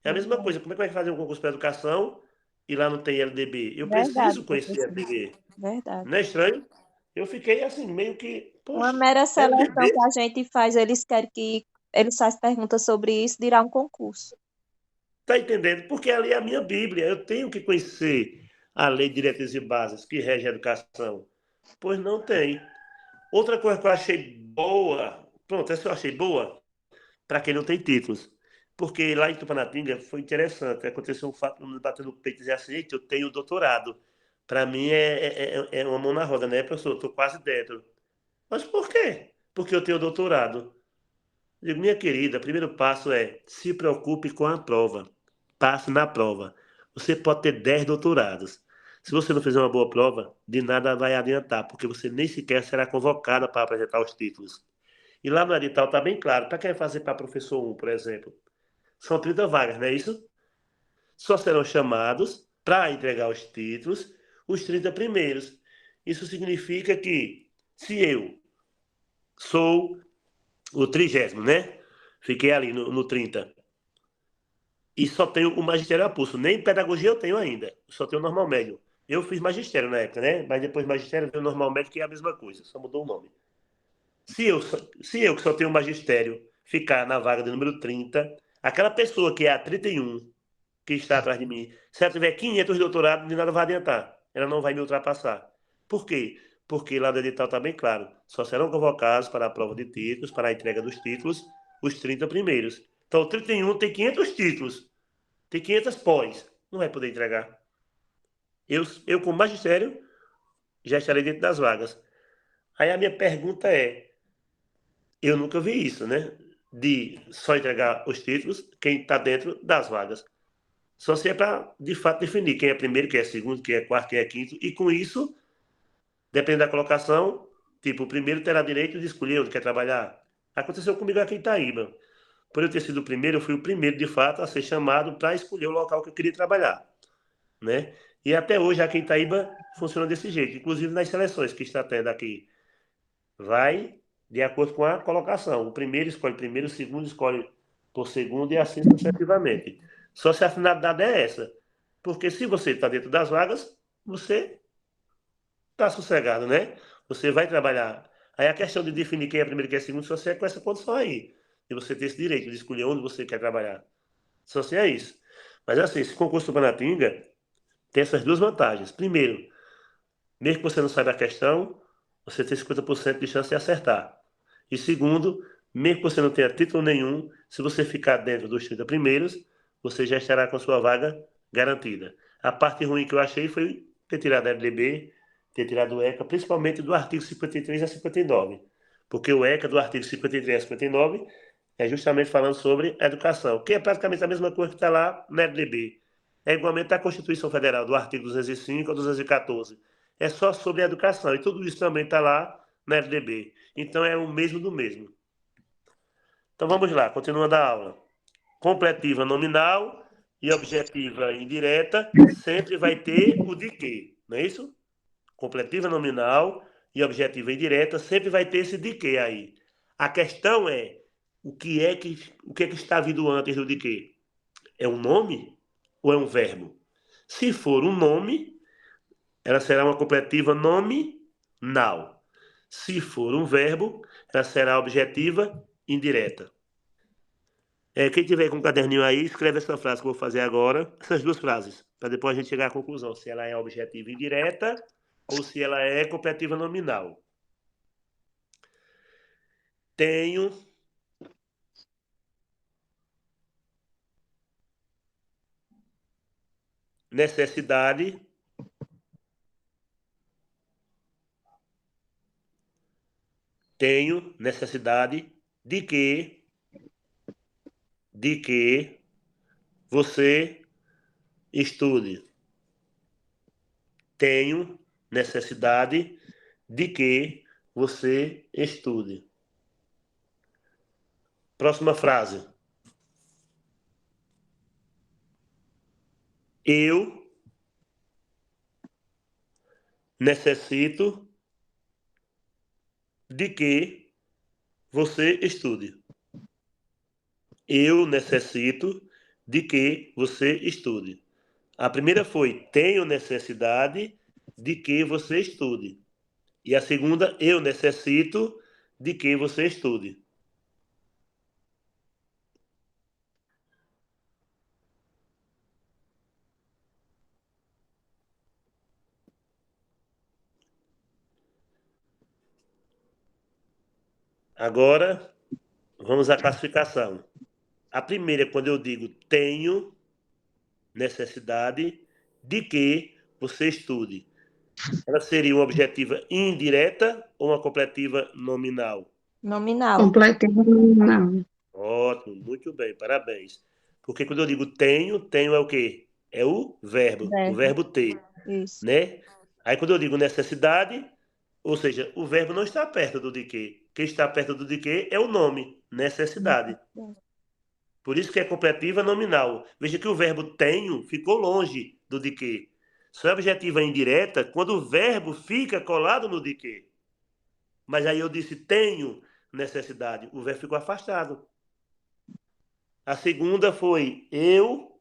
É a mesma coisa, como é que vai fazer um concurso para educação e lá não tem LDB? Eu Verdade, preciso conhecer professor. LDB. Verdade. Não é estranho? Eu fiquei assim, meio que, Uma poxa, mera seleção LDB. que a gente faz, eles querem que eles façam perguntas sobre isso, dirá um concurso. Tá entendendo? Porque ali é a minha Bíblia. Eu tenho que conhecer a lei de diretrizes e bases que rege a educação. Pois não tem. Outra coisa que eu achei boa, pronto, essa eu achei boa, para quem não tem títulos. Porque lá em Tupanatinga foi interessante. Aconteceu um fato, me batendo no peito e dizer assim, eita, eu tenho doutorado. Para mim é uma mão na roda, né, professor? Eu estou quase dentro. Mas por quê? Porque eu tenho doutorado. Digo, minha querida, o primeiro passo é se preocupe com a prova. Passe na prova. Você pode ter 10 doutorados. Se você não fizer uma boa prova, de nada vai adiantar, porque você nem sequer será convocada para apresentar os títulos. E lá no edital está bem claro, para quem vai fazer para professor 1, por exemplo, são 30 vagas, não é isso? Só serão chamados para entregar os títulos os 30 primeiros. Isso significa que, se eu sou o 30º, né? Fiquei ali no 30. E só tenho o magistério a pulso. Nem pedagogia eu tenho ainda. Só tenho o normal médio. Eu fiz magistério na época, né? Mas depois magistério veio o normal médio, que é a mesma coisa. Só mudou o nome. Se eu que só tenho magistério, ficar na vaga de número 30, aquela pessoa que é a 31, que está atrás de mim, se ela tiver 500 doutorados, de nada vai adiantar. Ela não vai me ultrapassar. Por quê? Porque lá no edital está bem claro. Só serão convocados para a prova de títulos, para a entrega dos títulos, os 30 primeiros. Então, o 31 tem 500 títulos. Tem 500 pós. Não vai poder entregar. Eu como magistério, já estarei dentro das vagas. Aí a minha pergunta é, eu nunca vi isso, né? De só entregar os títulos quem está dentro das vagas. Só se é para, de fato, definir quem é primeiro, quem é segundo, quem é quarto, quem é quinto. E com isso, dependendo da colocação, tipo, o primeiro terá direito de escolher onde quer trabalhar. Aconteceu comigo aqui em Itaíba. Por eu ter sido o primeiro, eu fui o primeiro, de fato, a ser chamado para escolher o local que eu queria trabalhar, né? E até hoje, aqui em Itaíba, funciona desse jeito. Inclusive nas seleções que está tendo aqui. Vai de acordo com a colocação. O primeiro escolhe primeiro, o segundo escolhe por segundo e assim sucessivamente. Só se a finalidade é essa. Porque se você está dentro das vagas, você está sossegado, né? Você vai trabalhar. Aí a questão de definir quem é primeiro e quem é segundo só se é com essa condição aí. De você ter esse direito de escolher onde você quer trabalhar. Só se é isso. Mas assim, esse concurso do Panatinga tem essas duas vantagens. Primeiro, mesmo que você não saiba a questão, você tem 50% de chance de acertar. E segundo, mesmo que você não tenha título nenhum, se você ficar dentro dos 30 primeiros, você já estará com sua vaga garantida. A parte ruim que eu achei foi ter tirado a LDB, ter tirado o ECA, principalmente do artigo 53 a 59. Porque o ECA do artigo 53 a 59 é justamente falando sobre educação, que é praticamente a mesma coisa que está lá na LDB. É igualmente a Constituição Federal, do artigo 205 ao 214. É só sobre a educação, e tudo isso também está lá na LDB. Então é o mesmo do mesmo. Então vamos lá, continuando a aula. Completiva nominal e objetiva indireta sempre vai ter o de quê, não é isso? Completiva nominal e objetiva indireta sempre vai ter esse de quê aí. A questão é o que é que está vindo antes do de quê? É um nome ou é um verbo? Se for um nome, ela será uma completiva nominal. Se for um verbo, ela será objetiva indireta. Quem tiver com um caderninho aí, escreve essa frase que eu vou fazer agora, essas duas frases, para depois a gente chegar à conclusão, se ela é objetiva indireta ou se ela é completiva nominal. Tenho necessidade de que você estude. Tenho necessidade de que você estude. Próxima frase. Eu necessito de que você estude. Eu necessito de que você estude. A primeira foi: tenho necessidade de que você estude. E a segunda: eu necessito de que você estude. Agora, vamos à classificação. A primeira é quando eu digo tenho necessidade de que você estude. Ela seria uma objetiva indireta ou uma completiva nominal? Nominal. Completiva nominal. Ótimo, muito bem, parabéns. Porque quando eu digo tenho é o quê? É o Verbo. verbo ter, Isso. né? Aí quando eu digo necessidade, ou seja, o verbo não está perto do de quê. Quem está perto do de quê é o nome, necessidade. Por isso que é completiva nominal. Veja que o verbo tenho ficou longe do de quê. Só é objetiva indireta quando o verbo fica colado no de quê. Mas aí eu disse tenho necessidade, o verbo ficou afastado. A segunda foi eu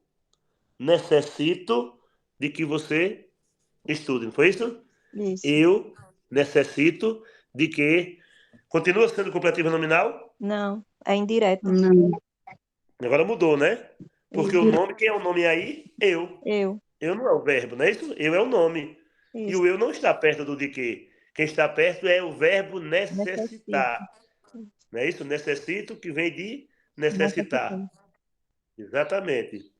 necessito de que você estude, não foi isso? Isso. Eu necessito de que... Continua sendo completiva nominal? Não, é indireta. Não. Agora mudou, né? Porque o Indireta. nome, quem é o nome aí? Eu. Eu. Eu não é o verbo, não é isso? Eu é o nome. E Isso. o eu não está perto do de quê? Quem está perto é o verbo Necessito. necessitar. Não é isso? Necessito, que vem de necessitar. Necessitamos. Exatamente.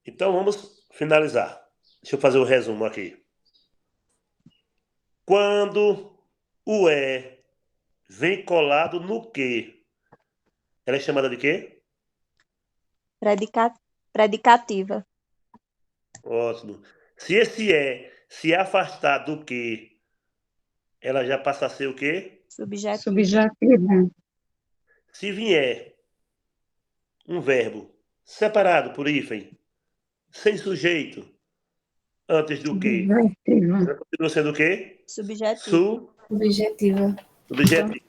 Então vamos finalizar. Deixa eu fazer o resumo aqui. Quando o vem colado no que, ela é chamada de quê? Predica... Predicativa. Ótimo. Se esse se afastar do que, ela já passa a ser o quê? Subjetiva. Subjetiva. Se vier um verbo separado por hífen, sem sujeito, antes do que, Subjetiva. ela continua sendo o quê? Subjetiva. Objetiva. Subjetiva.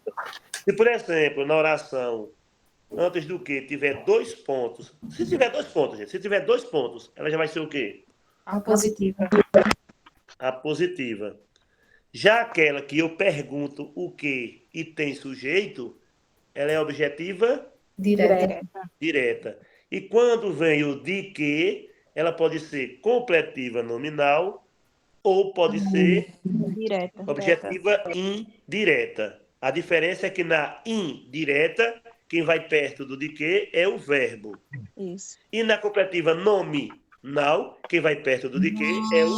Se, por exemplo, na oração, antes do que tiver 2 pontos, se tiver 2 pontos, gente, se tiver 2 pontos, ela já vai ser o quê? Apositiva. Apositiva. Já aquela que eu pergunto o que e tem sujeito, ela é objetiva Direta. direta. E quando vem o de que, ela pode ser completiva nominal ou pode ser Direta. objetiva indireta. A diferença é que na indireta, quem vai perto do de que é o verbo. Isso. E na completiva nominal, quem vai perto do de que é o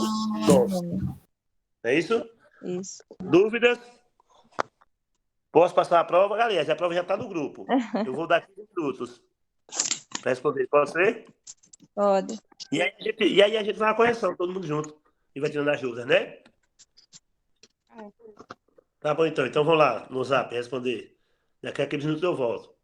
nome. É isso? Isso. Dúvidas? Posso passar a prova? Galera, a prova já está no grupo. Eu vou dar 15 minutos para responder. Pode ser? Pode. E aí a gente faz a correção, todo mundo junto. E vai tirando as dúvidas, né? Tá bom, então. Então vamos lá no Zap responder. Daqui a 15 minutos eu volto.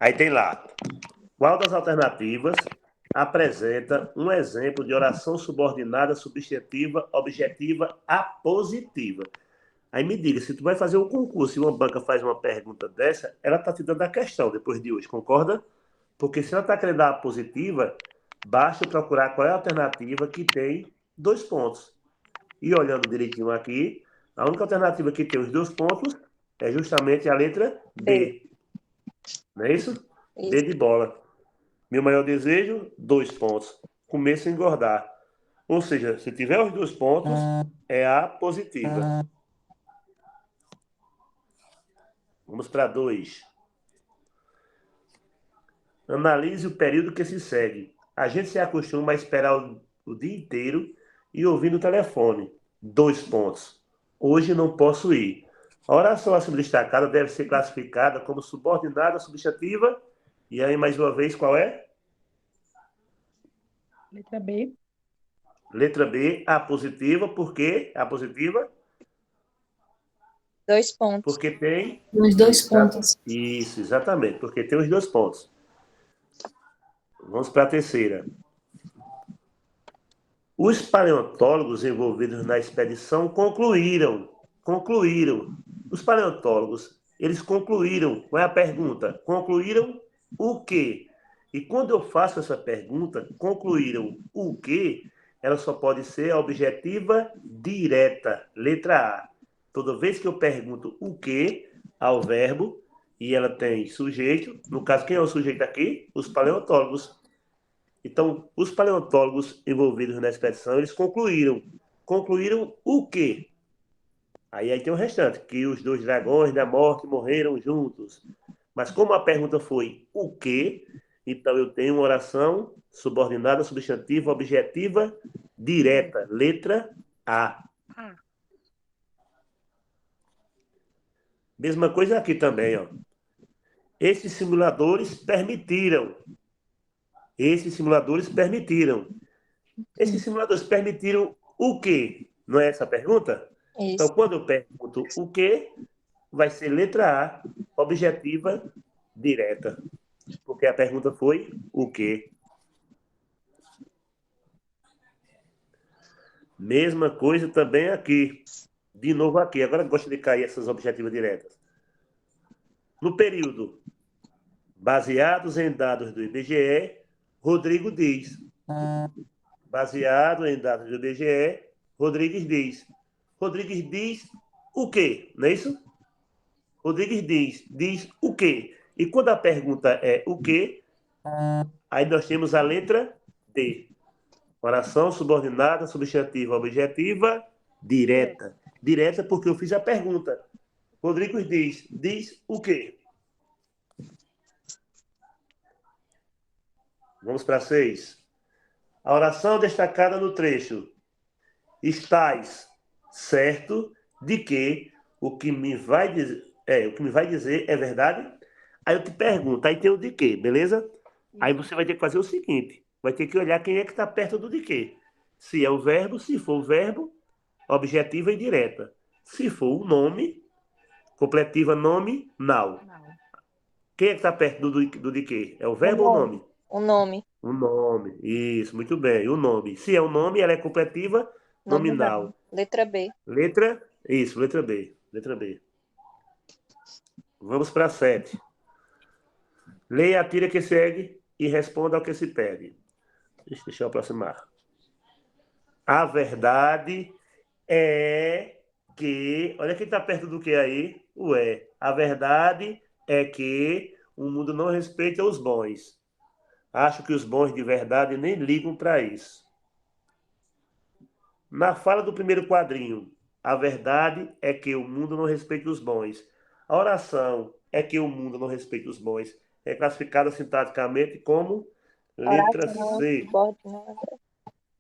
Aí tem lá. Qual das alternativas apresenta um exemplo de oração subordinada, substantiva, objetiva, apositiva? Aí me diga, se tu vai fazer um concurso e uma banca faz uma pergunta dessa, ela está te dando a questão depois de hoje, concorda? Porque se ela está querendo dar a positiva, basta procurar qual é a alternativa que tem 2 pontos. E olhando direitinho aqui, a única alternativa que tem os 2 pontos é justamente a letra B. Não é isso? B de bola. Meu maior desejo, 2 pontos. Comer sem engordar. Ou seja, se tiver os 2 pontos, é a positiva. Vamos para 2. Analise o período que se segue. A gente se acostuma a esperar o dia inteiro e ouvir no telefone. 2 pontos. Hoje não posso ir. A oração acima destacada deve ser classificada como subordinada, substantiva. E aí, mais uma vez, qual é? Letra B. Letra B, a positiva. Por quê? A positiva? 2 pontos. Porque tem... Nos 2 pontos. Isso, exatamente. Porque tem os 2 pontos. Vamos para a terceira. Os paleontólogos envolvidos na expedição concluíram. Os paleontólogos, eles concluíram. Qual é a pergunta? Concluíram o quê? E quando eu faço essa pergunta, concluíram o quê? Ela só pode ser a objetiva direta, letra A. Toda vez que eu pergunto o quê ao verbo, e ela tem sujeito, no caso, quem é o sujeito aqui? Os paleontólogos. Então, os paleontólogos envolvidos na expedição, eles concluíram. Concluíram o quê? Aí tem o restante, que os 2 dragões da morte morreram juntos. Mas como a pergunta foi o quê? Então eu tenho uma oração subordinada, substantiva, objetiva, direta, letra A. Mesma coisa aqui também, ó. Esses simuladores permitiram. Esses simuladores permitiram o quê? Não é essa a pergunta? Isso. Então, quando eu pergunto o quê, vai ser letra A, objetiva, direta. Porque a pergunta foi o quê? Mesma coisa também aqui. De novo aqui. Agora gosto de cair essas objetivas diretas. No período, baseados em dados do IBGE, Rodrigo diz. Baseado em dados do IBGE, Rodrigues diz. Rodrigues diz o quê? Não é isso? Rodrigues diz o quê? E quando a pergunta é o quê, aí nós temos a letra D. Oração subordinada, substantiva, objetiva, direta. Direta porque eu fiz a pergunta. Rodrigues diz o quê? Vamos para 6. A oração destacada no trecho. Estás certo de que o que me vai dizer é verdade? Aí eu te pergunto, aí tem o de quê, beleza? Aí você vai ter que fazer o seguinte, vai ter que olhar quem é que está perto do de quê. Se é o verbo, se for o verbo, objetiva e direta. Se for o nome, completiva, nome, now. Quem é que está perto do de quê? É o verbo ou o nome? O nome. O nome, isso, muito bem, o nome. Se é o nome, ela é completiva, nominal. Letra B. Letra B. Letra B. Vamos para 7. Leia a tira que segue e responda ao que se pede. Deixa eu aproximar. A verdade é que... Olha quem está perto do que aí. O é. A verdade é que o mundo não respeita os bons. Acho que os bons de verdade nem ligam para isso. Na fala do primeiro quadrinho, a verdade é que o mundo não respeita os bons. A oração é que o mundo não respeita os bons. É classificada sintaticamente como letra C.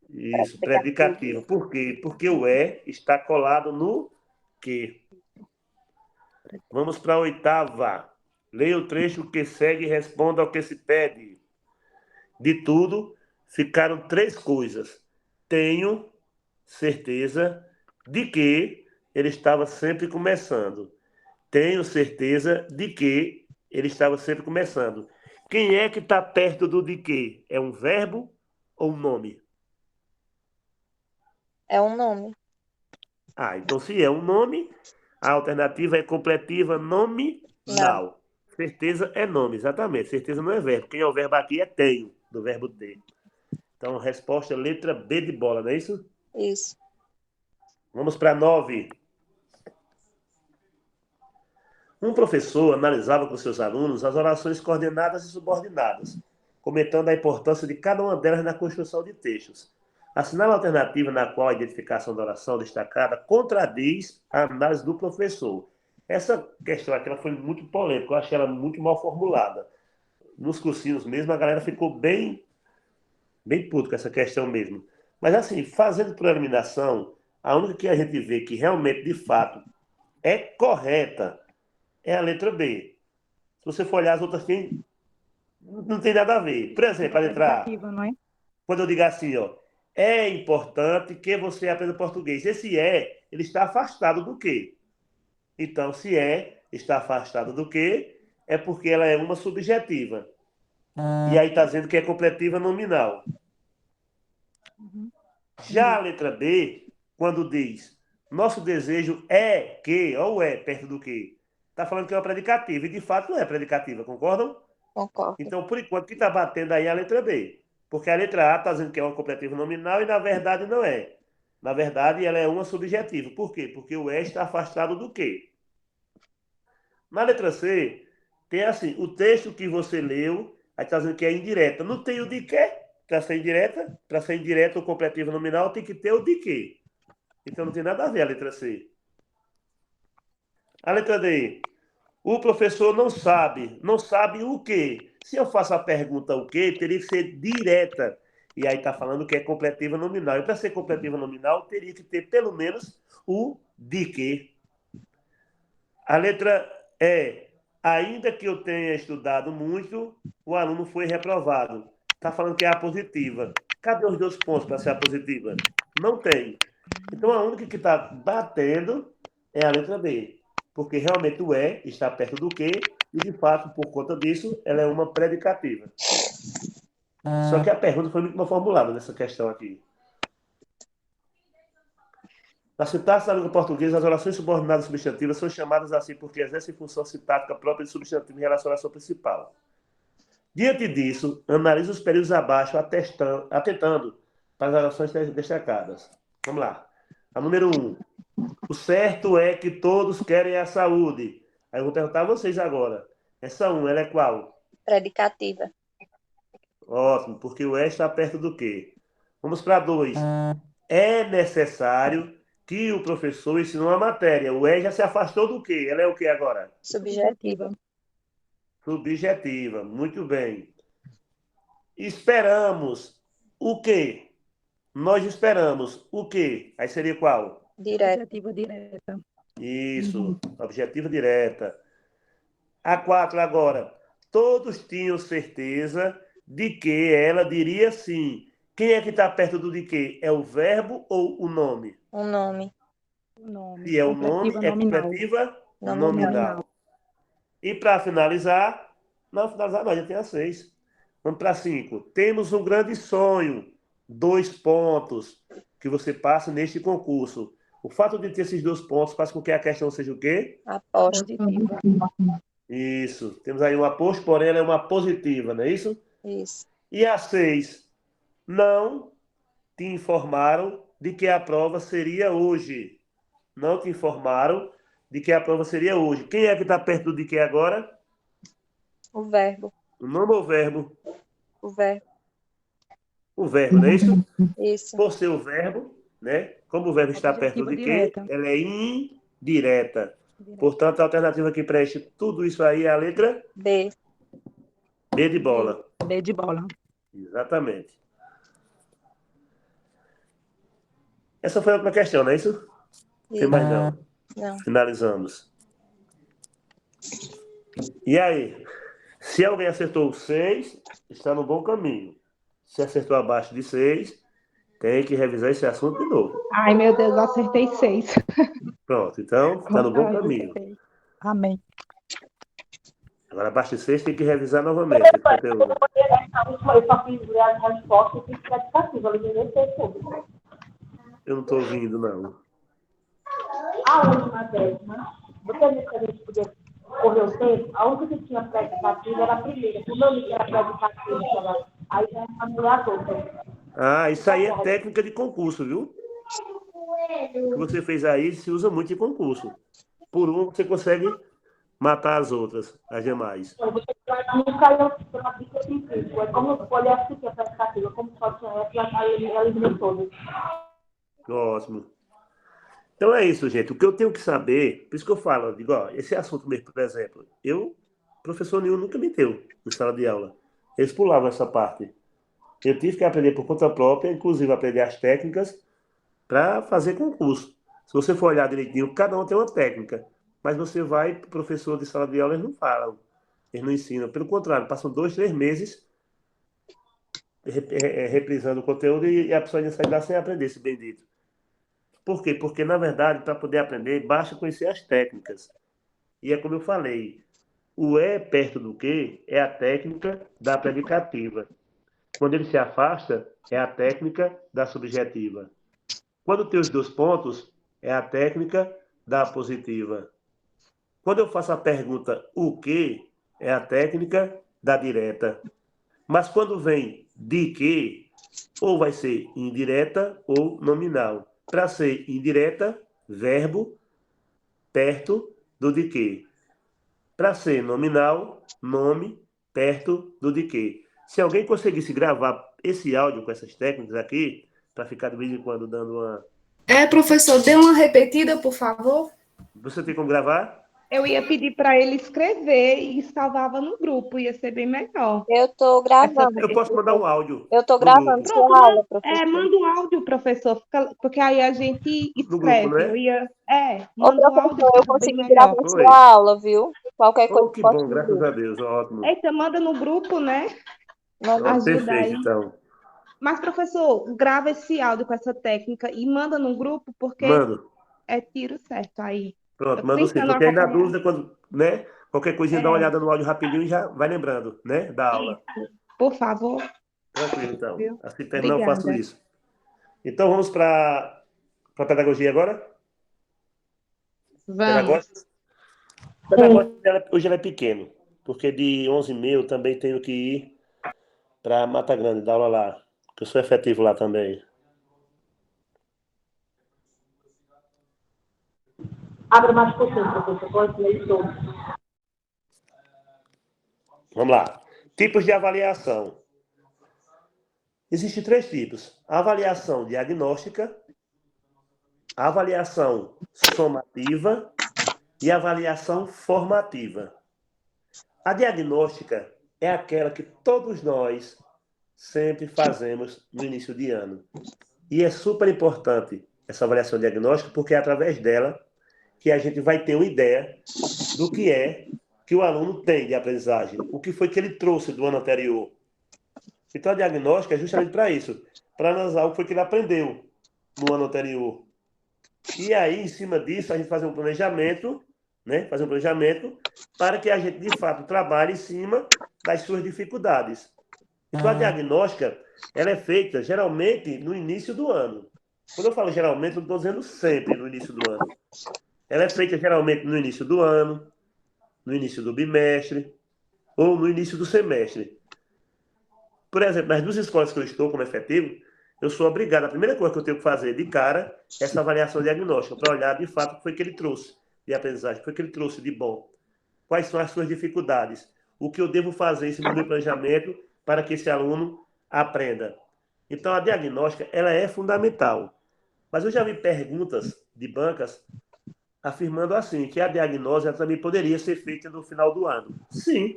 Isso, predicativo. Por quê? Porque o está colado no que. Vamos para a 8ª. Leia o trecho que segue e responda ao que se pede. De tudo, ficaram 3 coisas. Tenho certeza de que ele estava sempre começando. Tenho certeza de que ele estava sempre começando. Quem é que está perto do de que? É um verbo ou um nome? É um nome. Então se é um nome, a alternativa é completiva nominal. Certeza é nome, exatamente. Certeza não é verbo. Quem é o verbo aqui é tenho, do verbo ter. Então, resposta letra B de bola, não é isso? Isso. Vamos para 9. Um professor analisava com seus alunos as orações coordenadas e subordinadas, comentando a importância de cada uma delas na construção de textos. Assinala a alternativa na qual a identificação da oração destacada contradiz a análise do professor. Essa questão aqui ela foi muito polêmica, eu achei ela muito mal formulada. Nos cursinhos mesmo, a galera ficou bem puto com essa questão mesmo. Mas assim, fazendo por eliminação, a única que a gente vê que realmente, de fato, é correta é a letra B. Se você for olhar, as outras não tem nada a ver. Por exemplo, a letra A. Não é? Quando eu digo assim, é importante que você aprenda português. Esse ele está afastado do quê? Então, se está afastado do quê, é porque ela é uma subjetiva. E aí está dizendo que é completiva nominal. Já a letra B, quando diz nosso desejo é que, ou perto do que, está falando que é uma predicativa. E de fato não é predicativa, concordam? Concordo. Então, por enquanto, o que está batendo aí é a letra B. Porque a letra A está dizendo que é uma completiva nominal e, na verdade, não é. Na verdade, ela é uma subjetiva. Por quê? Porque o está afastado do quê? Na letra C, tem assim, o texto que você leu, aí está dizendo que é indireta. Não tem o de quê? Para ser indireta ou completiva nominal, tem que ter o de quê? Então, não tem nada a ver a letra C. A letra D. O professor não sabe o quê? Se eu faço a pergunta o quê, teria que ser direta. E aí está falando que é completiva nominal. E para ser completiva nominal, teria que ter pelo menos o de quê. A letra E. Ainda que eu tenha estudado muito, o aluno foi reprovado. Está falando que é a positiva. Cadê os 2 pontos para ser a positiva? Não tem. Então, a única que está batendo é a letra B. Porque realmente o está perto do que, e de fato, por conta disso, ela é uma predicativa. Só que a pergunta foi muito mal formulada nessa questão aqui. Na sintaxe da língua portuguesa, as orações subordinadas substantivas são chamadas assim porque exercem função sintática própria de substantivo em relação à oração principal. Diante disso, analise os períodos abaixo, atentando para as orações destacadas. Vamos lá. A número 1. O certo é que todos querem a saúde. Aí eu vou perguntar a vocês agora. Essa 1, ela é qual? Predicativa. Ótimo, porque o é está perto do quê? Vamos para 2. É necessário que o professor ensine uma matéria. O é já se afastou do quê? Ela é o quê agora? Subjetiva. Subjetiva. Muito bem. Esperamos o quê? Nós esperamos o quê? Aí seria qual? Direta. Objetiva direta. Isso, objetiva direta. A 4 agora. Todos tinham certeza de que ela diria sim. Quem é que está perto do de quê? É o verbo ou o nome? Um nome. O nome. Se é o nome, Completiva é nominal. completiva Nominal. nominal. E para finalizar, não, já tem as 6. Vamos para 5. Temos um grande sonho. 2 pontos que você passa neste concurso. O fato de ter esses 2 pontos faz com que a questão seja o quê? Aposto. Positiva. Isso. Temos aí um aposto, porém ela é uma positiva, não é isso? Isso. E a 6. Não te informaram de que a prova seria hoje. Não te informaram de que a prova seria hoje. Quem é que está perto de que agora? O verbo. O nome ou o verbo? O verbo. O verbo, não é isso? Isso. Por ser o verbo, né? Como o verbo está perto Objetiva de quê? direta. Ela é indireta. Portanto, a alternativa que preenche tudo isso aí é a letra B. B de bola. B de bola. Exatamente. Essa foi a última questão, não é isso? Tem Isso. mais não. Não. Finalizamos. E aí? Se alguém acertou 6, está no bom caminho. Se acertou abaixo de 6, tem que revisar esse assunto de novo. Ai, meu Deus, eu acertei 6. Pronto, então está no bom caminho. Amém. Agora abaixo de 6 tem que revisar novamente esse conteúdo. Eu só fiz a resposta e fiz predicativa, eu nem sei tudo. Eu não estou ouvindo, não. A última décima, você disse que a gente podia correr o tempo, a única que tinha predicativa era a primeira. O nome que era predicativa, aí já anulou as outras. Ah, isso aí é técnica de concurso, viu? O que você fez aí se usa muito em concurso. Por um, você consegue matar as outras, as demais. Não caiu pela ficha científica. É como eu olhei assim que a predicativa, como só tinha essa, aí ele eliminou todas. Ótimo. Então é isso, gente. O que eu tenho que saber, por isso que eu falo, eu digo, ó, esse assunto mesmo, por exemplo, professor nenhum nunca me deu na sala de aula. Eles pulavam essa parte. Eu tive que aprender por conta própria, inclusive aprender as técnicas para fazer concurso. Se você for olhar direitinho, cada um tem uma técnica. Mas você vai, professor de sala de aula, eles não falam. Eles não ensinam. Pelo contrário, passam 2, 3 meses reprisando o conteúdo e a pessoa ainda sai lá sem aprender esse bendito. Por quê? Porque, na verdade, para poder aprender, basta conhecer as técnicas. E é como eu falei, o é perto do que é a técnica da predicativa. Quando ele se afasta, é a técnica da subjetiva. Quando tem os 2 pontos, é a técnica da positiva. Quando eu faço a pergunta o que, é a técnica da direta. Mas quando vem de que, ou vai ser indireta ou nominal. Para ser indireta, verbo perto do de que. Para ser nominal, nome perto do de que. Se alguém conseguisse gravar esse áudio com essas técnicas aqui, para ficar de vez em quando dando uma... Professor, dê uma repetida, por favor. Você tem como gravar? Eu ia pedir para ele escrever e salvava no grupo, ia ser bem melhor. Eu tô gravando. Eu posso mandar um áudio. Eu tô no gravando grupo. sua aula, professor. Manda o áudio, professor, porque aí a gente No grupo, escreve. né? Ô, Manda o áudio, professor, eu fica bem consegui melhor. gravar Oi. sua aula, viu? Qualquer coisa Oh, que pode bom, graças dizer. a Deus, ótimo. Eita, manda no grupo, né? Manda- Ó, Ajuda perfeito, aí. então. Mas, professor, grava esse áudio com essa técnica e manda no grupo, porque Mando. é tiro certo aí. Pronto, Eu tô mando sim. tentando Porque aí na acompanhar. dúvida, quando, né? Qualquer coisinha, dá uma olhada no áudio rapidinho e já vai lembrando, né? Da aula. Por favor, Tranquilo, então. viu? Assim terminar, eu faço Obrigada. isso. Então vamos para a pedagogia agora? Vamos. Pedagógica? Pedagogia, hoje ela é pequeno, porque de 11h30 eu também tenho que ir para Mata Grande, dar aula lá, porque eu sou efetivo lá também. Abra mais pouquinho, professor, pode ler todo. Vamos lá. Tipos de avaliação. Existem 3 tipos. A avaliação diagnóstica, a avaliação somativa e a avaliação formativa. A diagnóstica é aquela que todos nós sempre fazemos no início de ano. E é super importante essa avaliação diagnóstica, porque é através dela que a gente vai ter uma ideia do que é que o aluno tem de aprendizagem, o que foi que ele trouxe do ano anterior. Então, a diagnóstica é justamente para isso, para analisar o que foi que ele aprendeu no ano anterior. E aí, em cima disso, a gente fazer um planejamento, né? Fazer um planejamento para que a gente, de fato, trabalhe em cima das suas dificuldades. Então, a diagnóstica, ela é feita, geralmente, no início do ano. Quando eu falo geralmente, eu não estou dizendo sempre no início do ano. Ela é feita, geralmente, no início do ano, no início do bimestre ou no início do semestre. Por exemplo, nas 2 escolas que eu estou como efetivo, eu sou obrigado, a primeira coisa que eu tenho que fazer de cara é essa avaliação diagnóstica, para olhar de fato o que foi que ele trouxe de aprendizagem, o que foi que ele trouxe de bom, quais são as suas dificuldades, o que eu devo fazer em cima do meu planejamento para que esse aluno aprenda. Então, a diagnóstica, ela é fundamental. Mas eu já vi perguntas de bancas afirmando assim, que a diagnose ela também poderia ser feita no final do ano. Sim,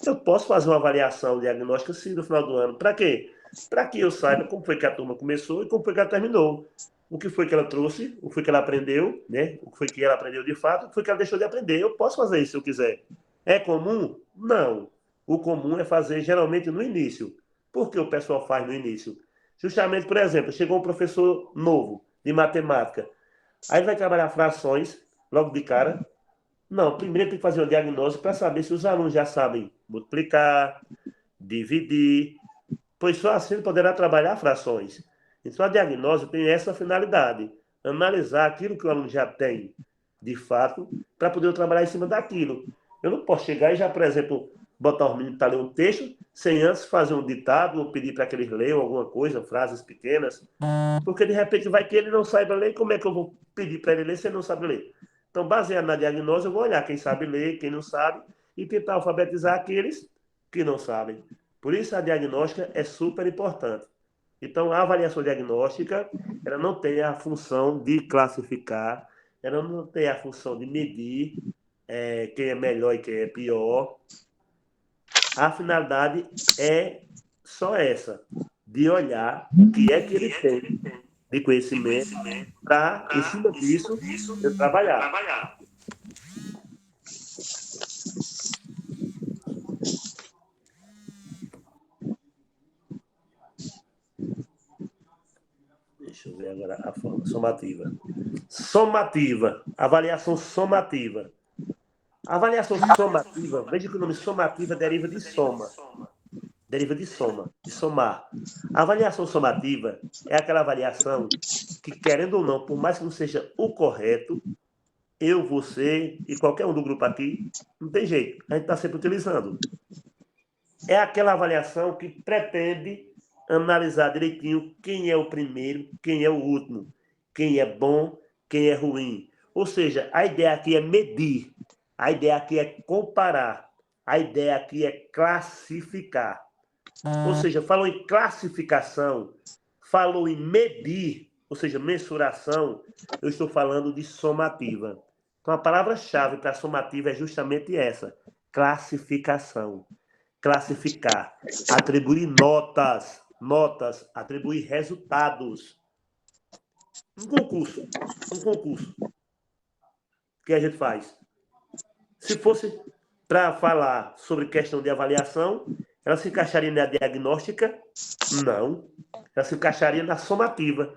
eu posso fazer uma avaliação diagnóstica sim no final do ano. Para quê? Para que eu saiba como foi que a turma começou e como foi que ela terminou. O que foi que ela trouxe, o que foi que ela aprendeu, né? O que foi que ela aprendeu de fato, o que foi que ela deixou de aprender. Eu posso fazer isso se eu quiser. É comum? Não. O comum é fazer geralmente no início. Por que o pessoal faz no início? Justamente, por exemplo, chegou um professor novo de matemática. Aí ele vai trabalhar frações logo de cara. Não, primeiro tem que fazer um diagnóstico para saber se os alunos já sabem multiplicar, dividir, pois só assim ele poderá trabalhar frações. Então, a diagnose tem essa finalidade, analisar aquilo que o aluno já tem, de fato, para poder trabalhar em cima daquilo. Eu não posso chegar e já, por exemplo, botar os meninos para ler um texto, sem antes fazer um ditado, ou pedir para que eles leiam alguma coisa, frases pequenas, porque de repente vai que ele não saiba ler, como é que eu vou pedir para ele ler se ele não sabe ler? Então, baseado na diagnose, eu vou olhar quem sabe ler, quem não sabe, e tentar alfabetizar aqueles que não sabem. Por isso, a diagnóstica é super importante. Então, a avaliação diagnóstica, ela não tem a função de classificar, ela não tem a função de medir quem é melhor e quem é pior. A finalidade é só essa, de olhar o que é que ele tem de conhecimento para, em cima disso, eu trabalhar. Deixa eu ver agora a forma somativa. Somativa, avaliação somativa. A avaliação somativa, veja que o nome somativa deriva de soma. Deriva de soma, de somar. A avaliação somativa é aquela avaliação que, querendo ou não, por mais que não seja o correto, eu, você e qualquer um do grupo aqui, não tem jeito, a gente está sempre utilizando. É aquela avaliação que pretende analisar direitinho quem é o primeiro, quem é o último, quem é bom, quem é ruim. Ou seja, a ideia aqui é medir, a ideia aqui é comparar, a ideia aqui é classificar. Ou seja, falou em classificação, falou em medir, ou seja, mensuração, eu estou falando de somativa. Então, a palavra-chave para somativa é justamente essa, classificação. Classificar, atribuir notas, atribuir resultados. Um concurso. O que a gente faz? Se fosse para falar sobre questão de avaliação, ela se encaixaria na diagnóstica? Não. Ela se encaixaria na somativa.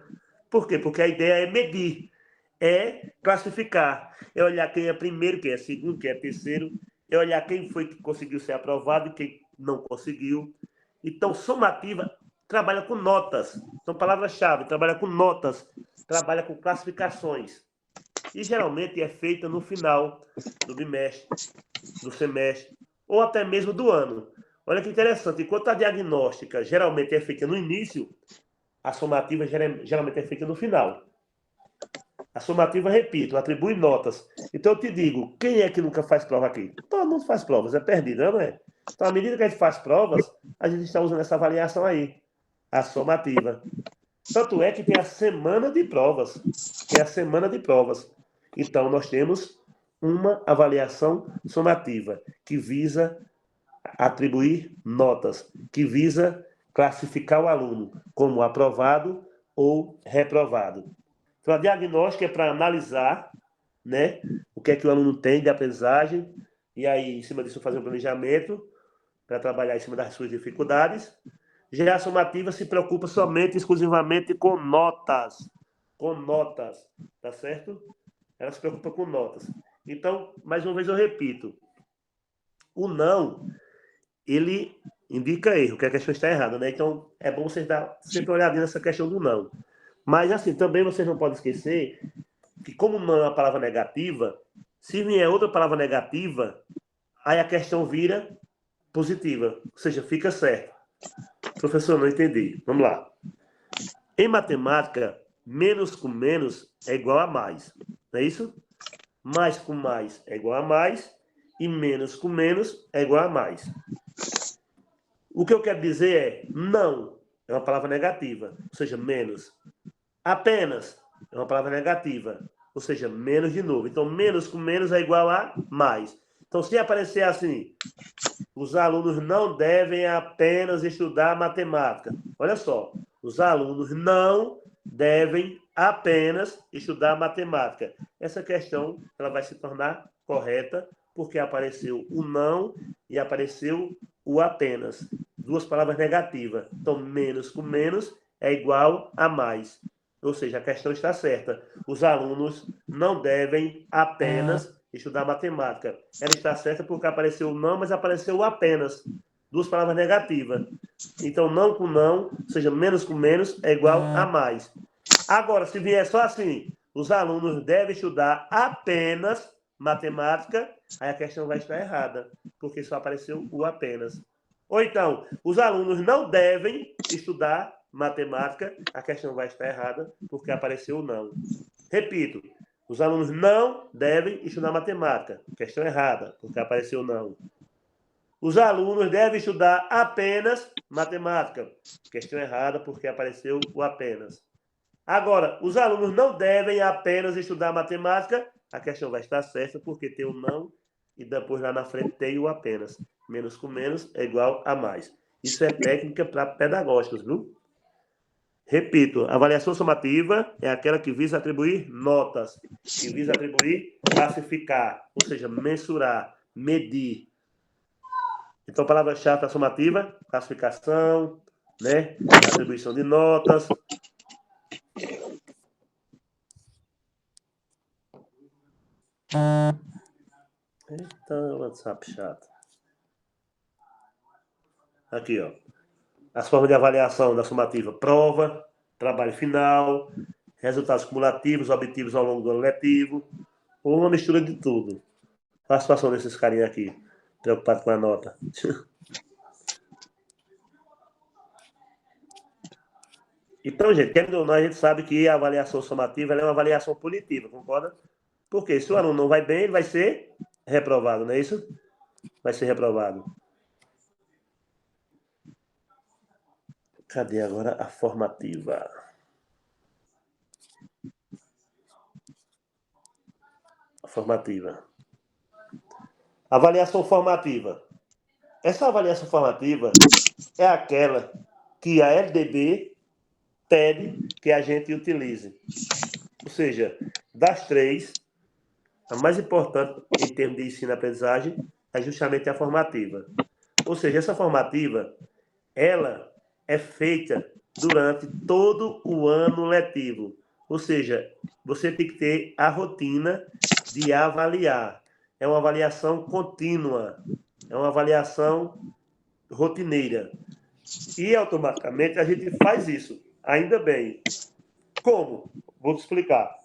Por quê? Porque a ideia é medir, é classificar, é olhar quem é primeiro, quem é segundo, quem é terceiro, é olhar quem foi que conseguiu ser aprovado e quem não conseguiu. Então, somativa trabalha com notas. Então, palavra-chave, trabalha com notas, trabalha com classificações. E, geralmente, é feita no final do bimestre, do semestre, ou até mesmo do ano. Olha que interessante, enquanto a diagnóstica geralmente é feita no início, a somativa geralmente é feita no final. A somativa, repito, atribui notas. Então, eu te digo, quem é que nunca faz prova aqui? Todo mundo faz provas, é perdido, não é? Então, à medida que a gente faz provas, a gente está usando essa avaliação aí, a somativa. Tanto é que tem a semana de provas. Tem a semana de provas. Então, nós temos uma avaliação somativa, que visa atribuir notas, que visa classificar o aluno como aprovado ou reprovado. Então, a diagnóstica é para analisar, né, o que é que o aluno tem de aprendizagem, e aí, em cima disso, fazer um planejamento para trabalhar em cima das suas dificuldades. Já a somativa se preocupa somente, exclusivamente com notas. Com notas, tá certo? Ela se preocupa com notas. Então, mais uma vez eu repito, o não, ele indica erro, que a questão está errada, né? Então, é bom vocês dar sempre uma olhadinha nessa questão do não. Mas, assim, também vocês não podem esquecer que, como não é uma palavra negativa, se vier outra palavra negativa, aí a questão vira positiva, ou seja, fica certo. Professor, não entendi. Vamos lá. Em matemática, menos com menos é igual a mais, não é isso? Mais com mais é igual a mais e menos com menos é igual a mais. O que eu quero dizer é não, é uma palavra negativa, ou seja, menos. Apenas é uma palavra negativa, ou seja, menos de novo. Então, menos com menos é igual a mais. Então, se aparecer assim, os alunos não devem apenas estudar matemática. Olha só, os alunos não devem apenas estudar matemática. Essa questão ela vai se tornar correta, porque apareceu o não e apareceu o apenas. Duas palavras negativas. Então, menos com menos é igual a mais. Ou seja, a questão está certa. Os alunos não devem apenas estudar matemática. Ela está certa porque apareceu o não, mas apareceu o apenas. Duas palavras negativas. Então, não com não, ou seja, menos com menos é igual a mais. Agora, se vier só assim, os alunos devem estudar apenas matemática, aí a questão vai estar errada, porque só apareceu o apenas. Ou então, os alunos não devem estudar matemática, a questão vai estar errada, porque apareceu o não. Repito, os alunos não devem estudar matemática, questão errada, porque apareceu o não. Os alunos devem estudar apenas matemática, questão errada, porque apareceu o apenas. Agora, os alunos não devem apenas estudar matemática, a questão vai estar certa, porque tem o não e depois lá na frente tem o apenas. Menos com menos é igual a mais. Isso é técnica para pedagógicos, viu? Repito, a avaliação somativa é aquela que visa atribuir notas, que visa atribuir classificar, ou seja, mensurar, medir. Então, palavra-chave da somativa, classificação, né? Atribuição de notas. Eita, WhatsApp chato. Aqui, ó. As formas de avaliação da somativa: prova, trabalho final, resultados cumulativos obtidos ao longo do ano letivo, ou uma mistura de tudo. Olha a situação desses carinhas aqui, preocupado com a nota. Então, gente, querendo ou não, a gente sabe que a avaliação somativa ela é uma avaliação punitiva, concorda? Porque se o aluno não vai bem, ele vai ser reprovado, não é isso? Vai ser reprovado. Cadê agora a formativa? A formativa. Avaliação formativa. Essa avaliação formativa é aquela que a LDB pede que a gente utilize. Ou seja, das três, a mais importante em termos de ensino e aprendizagem é justamente a formativa. Ou seja, essa formativa, ela é feita durante todo o ano letivo. Ou seja, você tem que ter a rotina de avaliar. É uma avaliação contínua. É uma avaliação rotineira. E automaticamente a gente faz isso. Ainda bem. Como? Vou te explicar.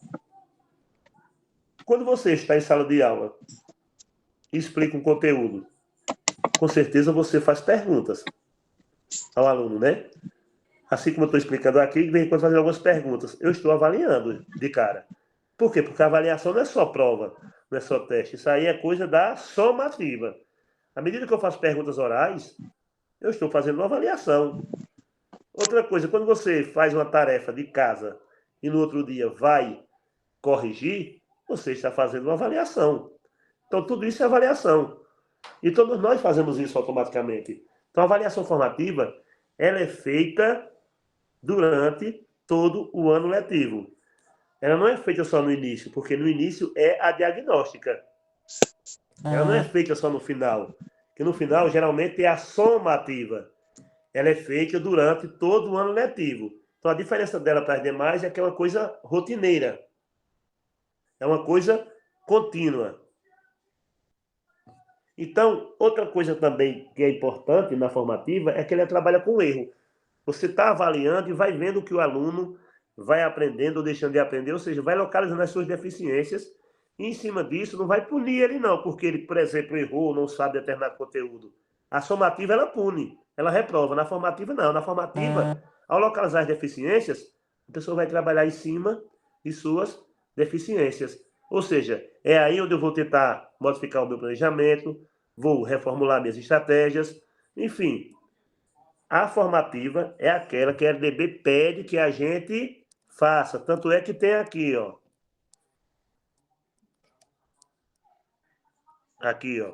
Quando você está em sala de aula e explica um conteúdo, com certeza você faz perguntas ao aluno, né? Assim como eu estou explicando aqui, vem quando fazer algumas perguntas. Eu estou avaliando de cara. Por quê? Porque a avaliação não é só prova, não é só teste. Isso aí é coisa da somativa. À medida que eu faço perguntas orais, eu estou fazendo uma avaliação. Outra coisa, quando você faz uma tarefa de casa e no outro dia vai corrigir, você está fazendo uma avaliação. Então, tudo isso é avaliação. E todos nós fazemos isso automaticamente. Então, a avaliação formativa, ela é feita durante todo o ano letivo. Ela não é feita só no início, porque no início é a diagnóstica. Ela não é feita só no final, porque no final, geralmente, é a somativa. Ela é feita durante todo o ano letivo. Então, a diferença dela para as demais é que é uma coisa rotineira. É uma coisa contínua. Então, outra coisa também que é importante na formativa é que ela trabalha com erro. Você está avaliando e vai vendo que o aluno vai aprendendo ou deixando de aprender, ou seja, vai localizando as suas deficiências e, em cima disso, não vai punir ele não, porque ele, por exemplo, errou ou não sabe determinado conteúdo. A somativa, ela pune, ela reprova. Na formativa, não. Na formativa, ao localizar as deficiências, a pessoa vai trabalhar em cima de suas deficiências. Ou seja, é aí onde eu vou tentar modificar o meu planejamento, vou reformular minhas estratégias, enfim. A formativa é aquela que a LDB pede que a gente faça. Tanto é que tem aqui, ó. Aqui, ó.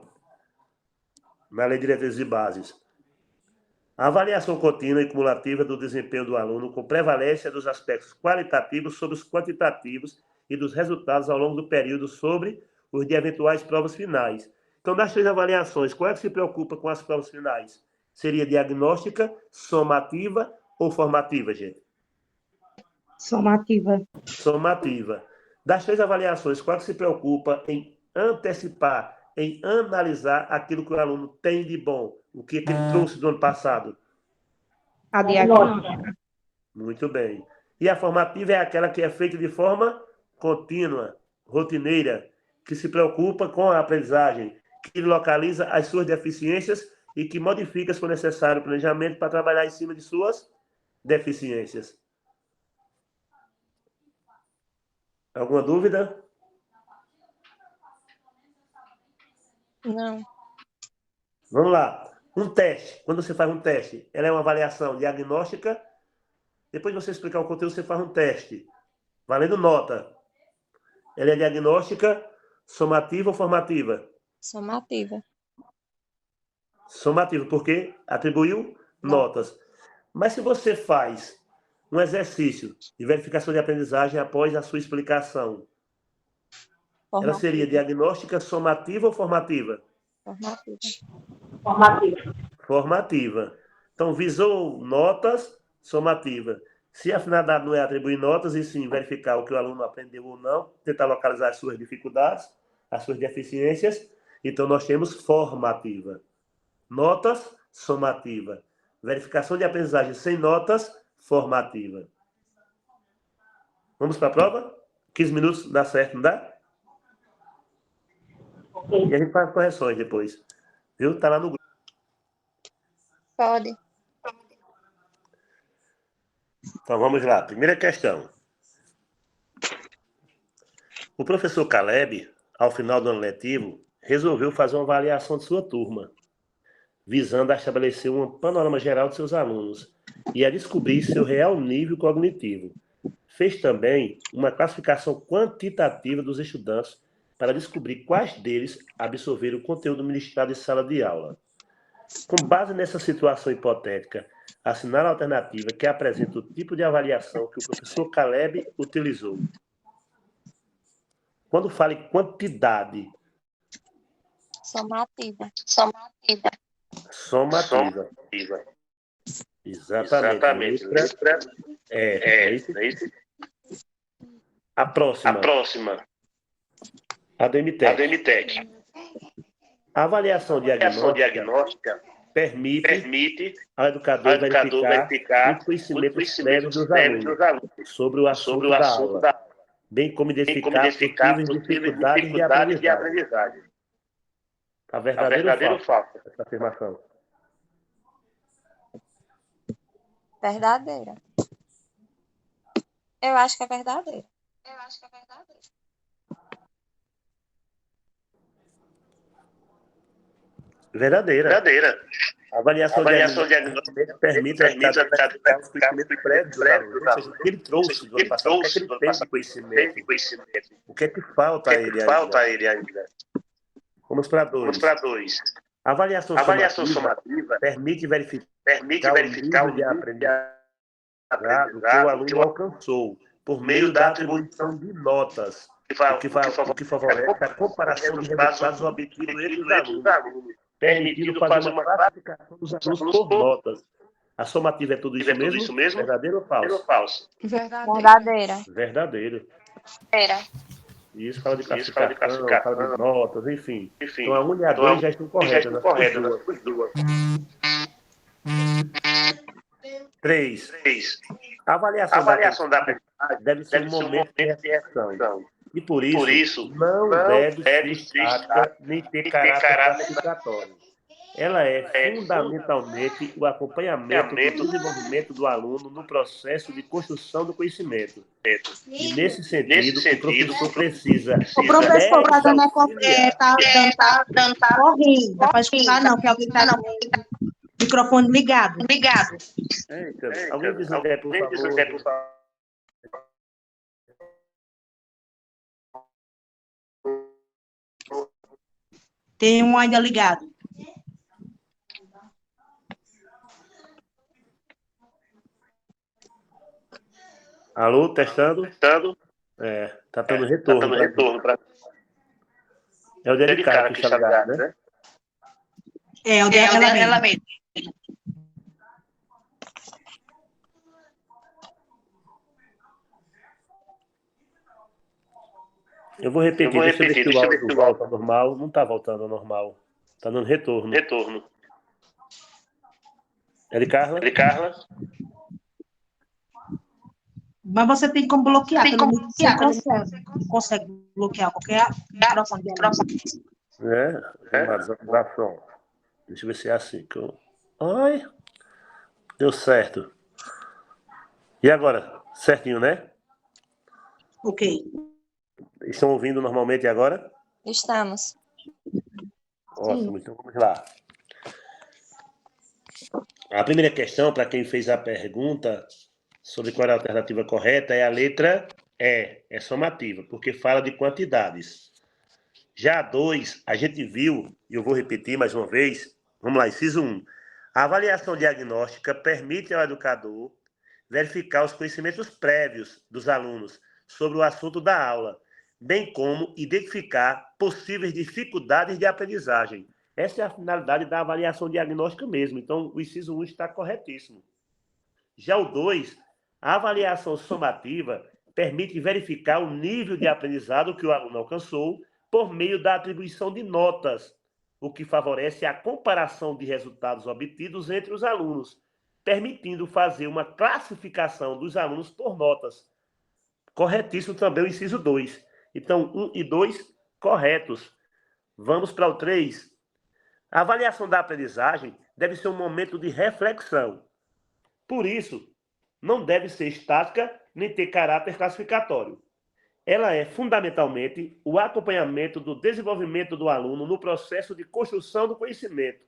Na Lei de Diretrizes e Bases. A avaliação contínua e cumulativa do desempenho do aluno com prevalência dos aspectos qualitativos sobre os quantitativos e dos resultados ao longo do período sobre os de eventuais provas finais. Então, das 3 avaliações, qual é que se preocupa com as provas finais? Seria diagnóstica, somativa ou formativa, gente? Somativa. Somativa. Das 3 avaliações, qual é que se preocupa em antecipar, em analisar aquilo que o aluno tem de bom? O que ele trouxe do ano passado? A diagnóstica. Muito bem. E a formativa é aquela que é feita de forma contínua, rotineira, que se preocupa com a aprendizagem, que localiza as suas deficiências e que modifica, se for necessário, o planejamento para trabalhar em cima de suas deficiências. Alguma dúvida? Não. Vamos lá. Um teste. Quando você faz um teste, ela é uma avaliação diagnóstica. Depois de você explicar o conteúdo, você faz um teste, valendo nota. Ela é diagnóstica, somativa ou formativa? Somativa. Somativa, porque atribuiu notas. Mas se você faz um exercício de verificação de aprendizagem após a sua explicação, ela seria diagnóstica, somativa ou formativa? Formativa. Formativa. Formativa. Então, visou notas, somativa. Se a finalidade não é atribuir notas, e sim verificar o que o aluno aprendeu ou não, tentar localizar as suas dificuldades, as suas deficiências, então nós temos formativa. Notas, somativa. Verificação de aprendizagem sem notas, formativa. Vamos para a prova? 15 minutos, dá certo, não dá? Ok. E a gente faz correções depois. Viu? Tá lá no grupo. Pode. Então vamos lá. Primeira questão. O professor Caleb, ao final do ano letivo, resolveu fazer uma avaliação de sua turma, visando a estabelecer um panorama geral de seus alunos e a descobrir seu real nível cognitivo. Fez também uma classificação quantitativa dos estudantes para descobrir quais deles absorveram o conteúdo ministrado em sala de aula. Com base nessa situação hipotética, assinale a alternativa que apresenta o tipo de avaliação que o professor Caleb utilizou. Quando fala em quantidade, Somativa. somativa. Exatamente. Letra é isso? A próxima. A do MTEC. A avaliação diagnóstica permite ao educador verificar os conhecimentos prévios dos alunos sobre o assunto da aula, bem como identificar possíveis dificuldades de aprendizagem. A verdadeiro ou falso essa afirmação? Verdadeira. Eu acho que é verdadeira. Verdadeira. A avaliação diagnóstica permite verificar os conhecimentos prévios dos alunos, ou seja, o que ele trouxe do ano passado, o que é que ele tem de conhecimento, o que é que falta a ele ainda. Vamos para 2. A avaliação somativa permite verificar o nível de aprendizado que o aluno alcançou por meio da atribuição de notas, o que favorece a comparação de resultados obtidos entre os alunos, permitindo fazer uma classificação dos alunos por notas. A somativa é tudo isso mesmo? Verdadeiro ou falso? Verdadeira. Verdadeiro. Isso fala de classificação, fala de notas, enfim. Então a 1 e a 2 já estão corretas. As duas. 3. A avaliação da aprendizagem deve ser um momento de reflexão. E por isso não deve ser estática nem ter caráter classificatório. Ela é fundamentalmente o acompanhamento do desenvolvimento do aluno no processo de construção do conhecimento. E nesse sentido, o professor precisa... O professor está dando correndo. Não pode escutar, não, que alguém está microfone ligado. Alguém diz onde é, por favor. Tem um ainda ligado. Alô, testando? Tá dando retorno. É o de cara que está ligado, né? É o dela mesmo. Eu vou repetir, deixa eu ver se o áudio volta ao normal. Não está voltando ao normal. Está dando retorno. É de Carla? Mas você tem como bloquear. Você consegue bloquear qualquer microfone dela. Deixa eu ver se é assim. Ai, deu certo. E agora? Certinho, né? Ok. Estão ouvindo normalmente agora? Estamos. Ótimo, então vamos lá. A primeira questão, para quem fez a pergunta sobre qual era a alternativa correta, é a letra E, é somativa, porque fala de quantidades. Já a 2, a gente viu, e eu vou repetir mais uma vez, vamos lá, inciso 1. A avaliação diagnóstica permite ao educador verificar os conhecimentos prévios dos alunos sobre o assunto da aula, bem como identificar possíveis dificuldades de aprendizagem. Essa é a finalidade da avaliação diagnóstica mesmo. Então, o inciso 1 está corretíssimo. Já o 2, a avaliação somativa permite verificar o nível de aprendizado que o aluno alcançou por meio da atribuição de notas, o que favorece a comparação de resultados obtidos entre os alunos, permitindo fazer uma classificação dos alunos por notas. Corretíssimo também o inciso 2. Então, 1 e 2, corretos. Vamos para o 3. A avaliação da aprendizagem deve ser um momento de reflexão. Por isso, não deve ser estática nem ter caráter classificatório. Ela é, fundamentalmente, o acompanhamento do desenvolvimento do aluno no processo de construção do conhecimento.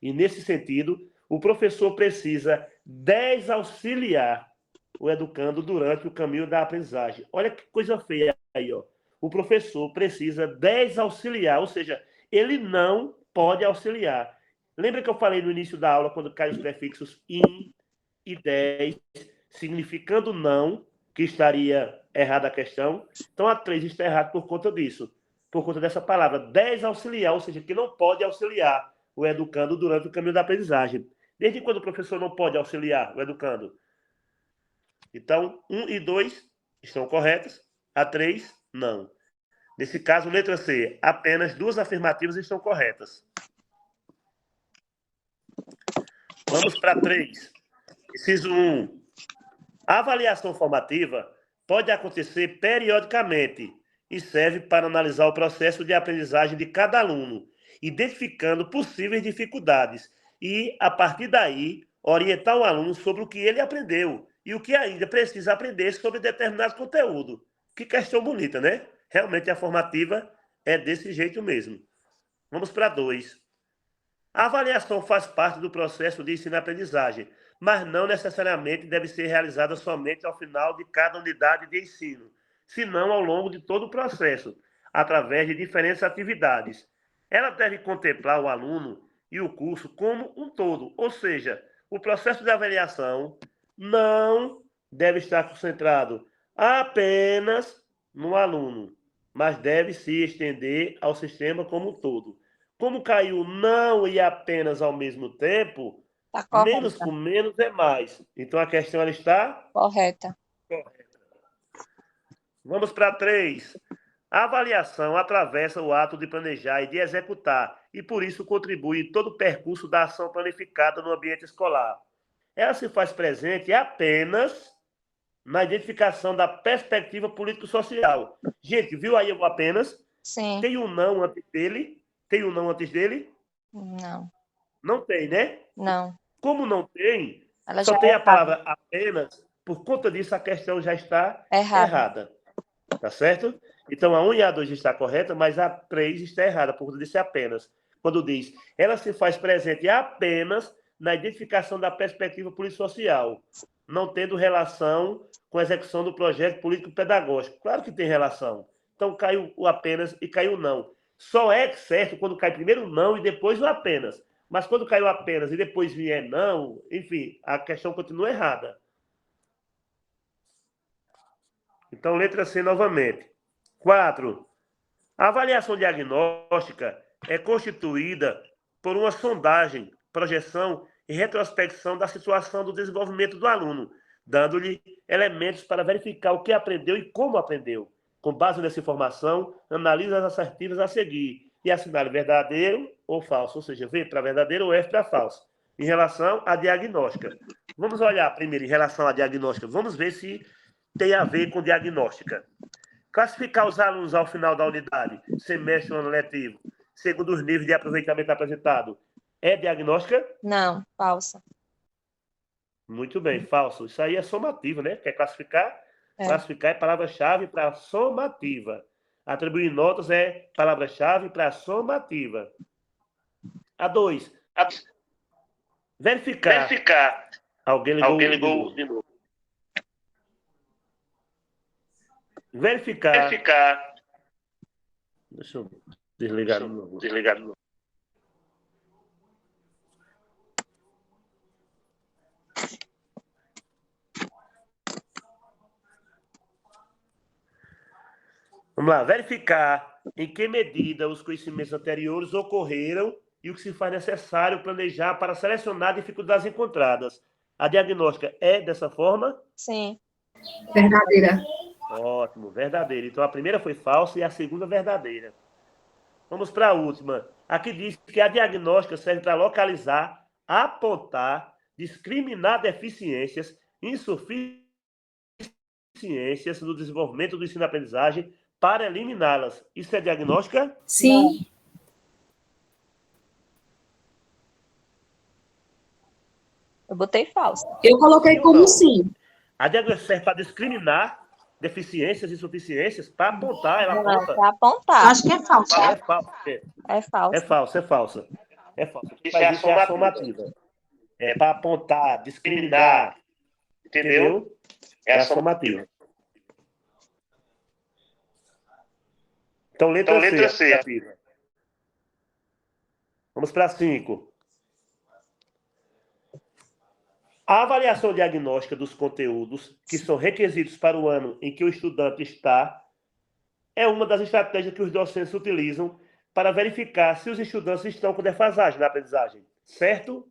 E, nesse sentido, o professor precisa desauxiliar o educando durante o caminho da aprendizagem. Olha que coisa feia aí, ó. O professor precisa desauxiliar, ou seja, ele não pode auxiliar. Lembra que eu falei no início da aula, quando caem os prefixos in e des, significando não, que estaria errada a questão? Então, a 3 está errada por conta disso, por conta dessa palavra, desauxiliar, ou seja, que não pode auxiliar o educando durante o caminho da aprendizagem. Desde quando o professor não pode auxiliar o educando? Então, 1 e 2 estão corretas, a 3, não. Nesse caso, letra C, apenas 2 afirmativas estão corretas. Vamos para 3. Inciso 1. A avaliação formativa pode acontecer periodicamente e serve para analisar o processo de aprendizagem de cada aluno, identificando possíveis dificuldades e, a partir daí, orientar o aluno sobre o que ele aprendeu e o que ainda precisa aprender sobre determinado conteúdo. Que questão bonita, né? Realmente a formativa é desse jeito mesmo. Vamos para 2. A avaliação faz parte do processo de ensino-aprendizagem, mas não necessariamente deve ser realizada somente ao final de cada unidade de ensino, senão ao longo de todo o processo, através de diferentes atividades. Ela deve contemplar o aluno e o curso como um todo, ou seja, o processo de avaliação não deve estar concentrado apenas no aluno, mas deve se estender ao sistema como um todo. Como caiu não e apenas ao mesmo tempo, Tá menos correta. com menos é mais. Então a questão ela está Correta. correta. Vamos para 3. A avaliação atravessa o ato de planejar e de executar, e por isso contribui em todo o percurso da ação planificada no ambiente escolar. Ela se faz presente apenas na identificação da perspectiva político-social. Gente, viu aí o apenas? Sim. Tem um não antes dele? Tem um não antes dele? Não. Não tem, né? Não. Como não tem, Ela só já tem é a palavra apenas, por conta disso a questão já está errada. errada. Tá certo? Então a 1 e a 2 está correta, mas a 3 está errada, por conta disso é apenas. Quando diz, ela se faz presente apenas na identificação da perspectiva político-social, não tendo relação com a execução do projeto político-pedagógico. Claro que tem relação. Então caiu o apenas e caiu o não. Só é certo quando cai primeiro o não e depois o apenas. Mas quando caiu apenas e depois vier não, enfim, a questão continua errada. Então, letra C novamente. 4. A avaliação diagnóstica é constituída por uma sondagem, projeção e retrospecção da situação do desenvolvimento do aluno, dando-lhe elementos para verificar o que aprendeu e como aprendeu. Com base nessa informação, analisa as assertivas a seguir e assinale verdadeiro ou falso, ou seja, V para verdadeiro ou F para falso. Em relação à diagnóstica. Vamos olhar primeiro em relação à diagnóstica. Vamos ver se tem a ver com diagnóstica. Classificar os alunos ao final da unidade, semestre ou ano letivo, segundo os níveis de aproveitamento apresentado, é diagnóstica? Não. Falsa. Muito bem, falso. Isso aí é somativa, né? Quer classificar? É. Classificar é palavra-chave para somativa. Atribuir notas é palavra-chave para somativa. A 2. Verificar. Alguém ligou de novo. Verificar. Deixa eu desligar de novo. Vamos lá. Verificar em que medida os conhecimentos anteriores ocorreram e o que se faz necessário planejar para selecionar dificuldades encontradas. A diagnóstica é dessa forma? Sim. Verdadeira. Ótimo, verdadeira. Então a primeira foi falsa e a segunda verdadeira. Vamos para a última. Aqui diz que a diagnóstica serve para localizar, apontar, discriminar deficiências, insuficiências no desenvolvimento do ensino-aprendizagem para eliminá-las. Isso é diagnóstica? Sim. Eu botei falsa. Eu coloquei como Não. sim. A diagnóstica serve para discriminar deficiências e insuficiências, para apontar, ela Não, aponta. para apontar. Acho que é falso. É falso. É falsa. É falsa. É falsa. Isso é a somativa. É para apontar, discriminar. Entendeu? É a somativa. Então, letra C. Ativa. Vamos para 5. A avaliação diagnóstica dos conteúdos, que são requisitos para o ano em que o estudante está, é uma das estratégias que os docentes utilizam para verificar se os estudantes estão com defasagem na aprendizagem. Certo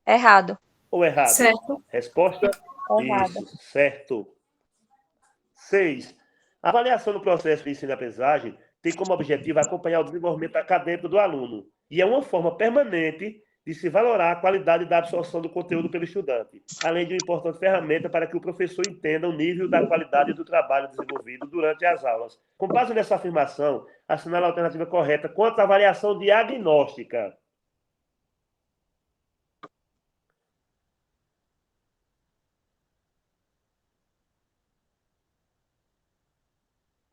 Errado. ou errado? Certo. Resposta? Errado. Isso, certo. 6. A avaliação no processo de ensino-aprendizagem tem como objetivo acompanhar o desenvolvimento acadêmico do aluno e é uma forma permanente de se valorar a qualidade da absorção do conteúdo pelo estudante, além de uma importante ferramenta para que o professor entenda o nível da qualidade do trabalho desenvolvido durante as aulas. Com base nessa afirmação, assinale a alternativa correta quanto à avaliação diagnóstica.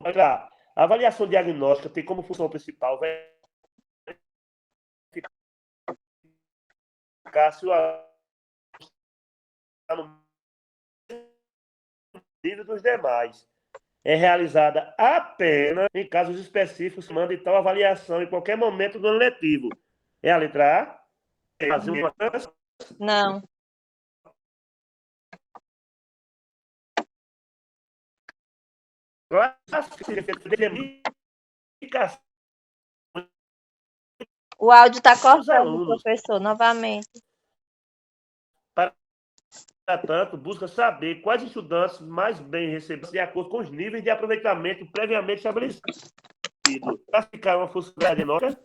Olha lá, a avaliação diagnóstica tem como função principal verificar se o aluno está no nível dos demais. É realizada apenas em casos específicos, manda então avaliação em qualquer momento do ano letivo. É a letra A? Fazer uma Não. classificação O áudio está dos cortando, alunos. professor, novamente. Portanto, busca saber quais estudantes mais bem recebidos de acordo com os níveis de aproveitamento previamente estabelecidos. Classificar uma função diagnóstica.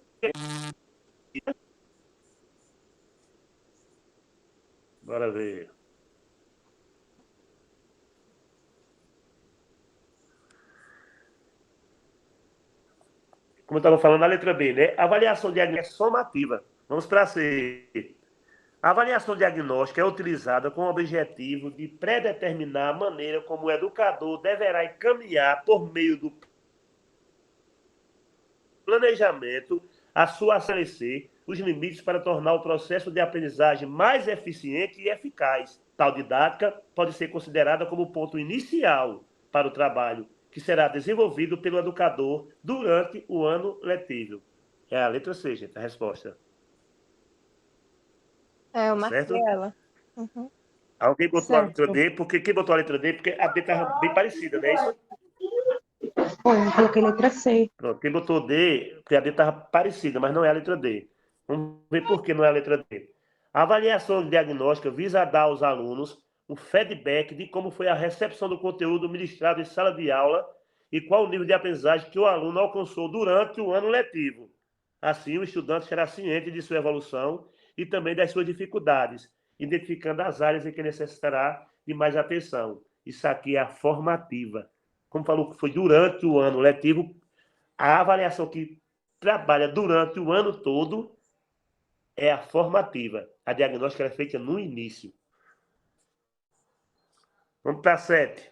Bora ver. Como eu estava falando, a letra B, né? Avaliação diagnóstica somativa. Vamos para C. A avaliação diagnóstica é utilizada com o objetivo de predeterminar a maneira como o educador deverá encaminhar, por meio do planejamento, a sua estabelecer os limites para tornar o processo de aprendizagem mais eficiente e eficaz. Tal didática pode ser considerada como ponto inicial para o trabalho que será desenvolvido pelo educador durante o ano letivo. É a letra C, gente, a resposta. É, eu marquei Certo? ela. Uhum. Alguém botou a letra Certo. D? Porque quem botou a letra D? Porque a D estava bem parecida, não é isso? Foi, eu coloquei letra C. Pronto, quem botou D, porque a D estava parecida, mas não é a letra D. Vamos ver por que não é a letra D. A avaliação diagnóstica visa dar aos alunos um feedback de como foi a recepção do conteúdo ministrado em sala de aula e qual o nível de aprendizagem que o aluno alcançou durante o ano letivo. Assim, o estudante será ciente de sua evolução e também das suas dificuldades, identificando as áreas em que necessitará de mais atenção. Isso aqui é a formativa. Como falou que foi durante o ano letivo, a avaliação que trabalha durante o ano todo é a formativa. A diagnóstica é feita no início. Vamos para 7.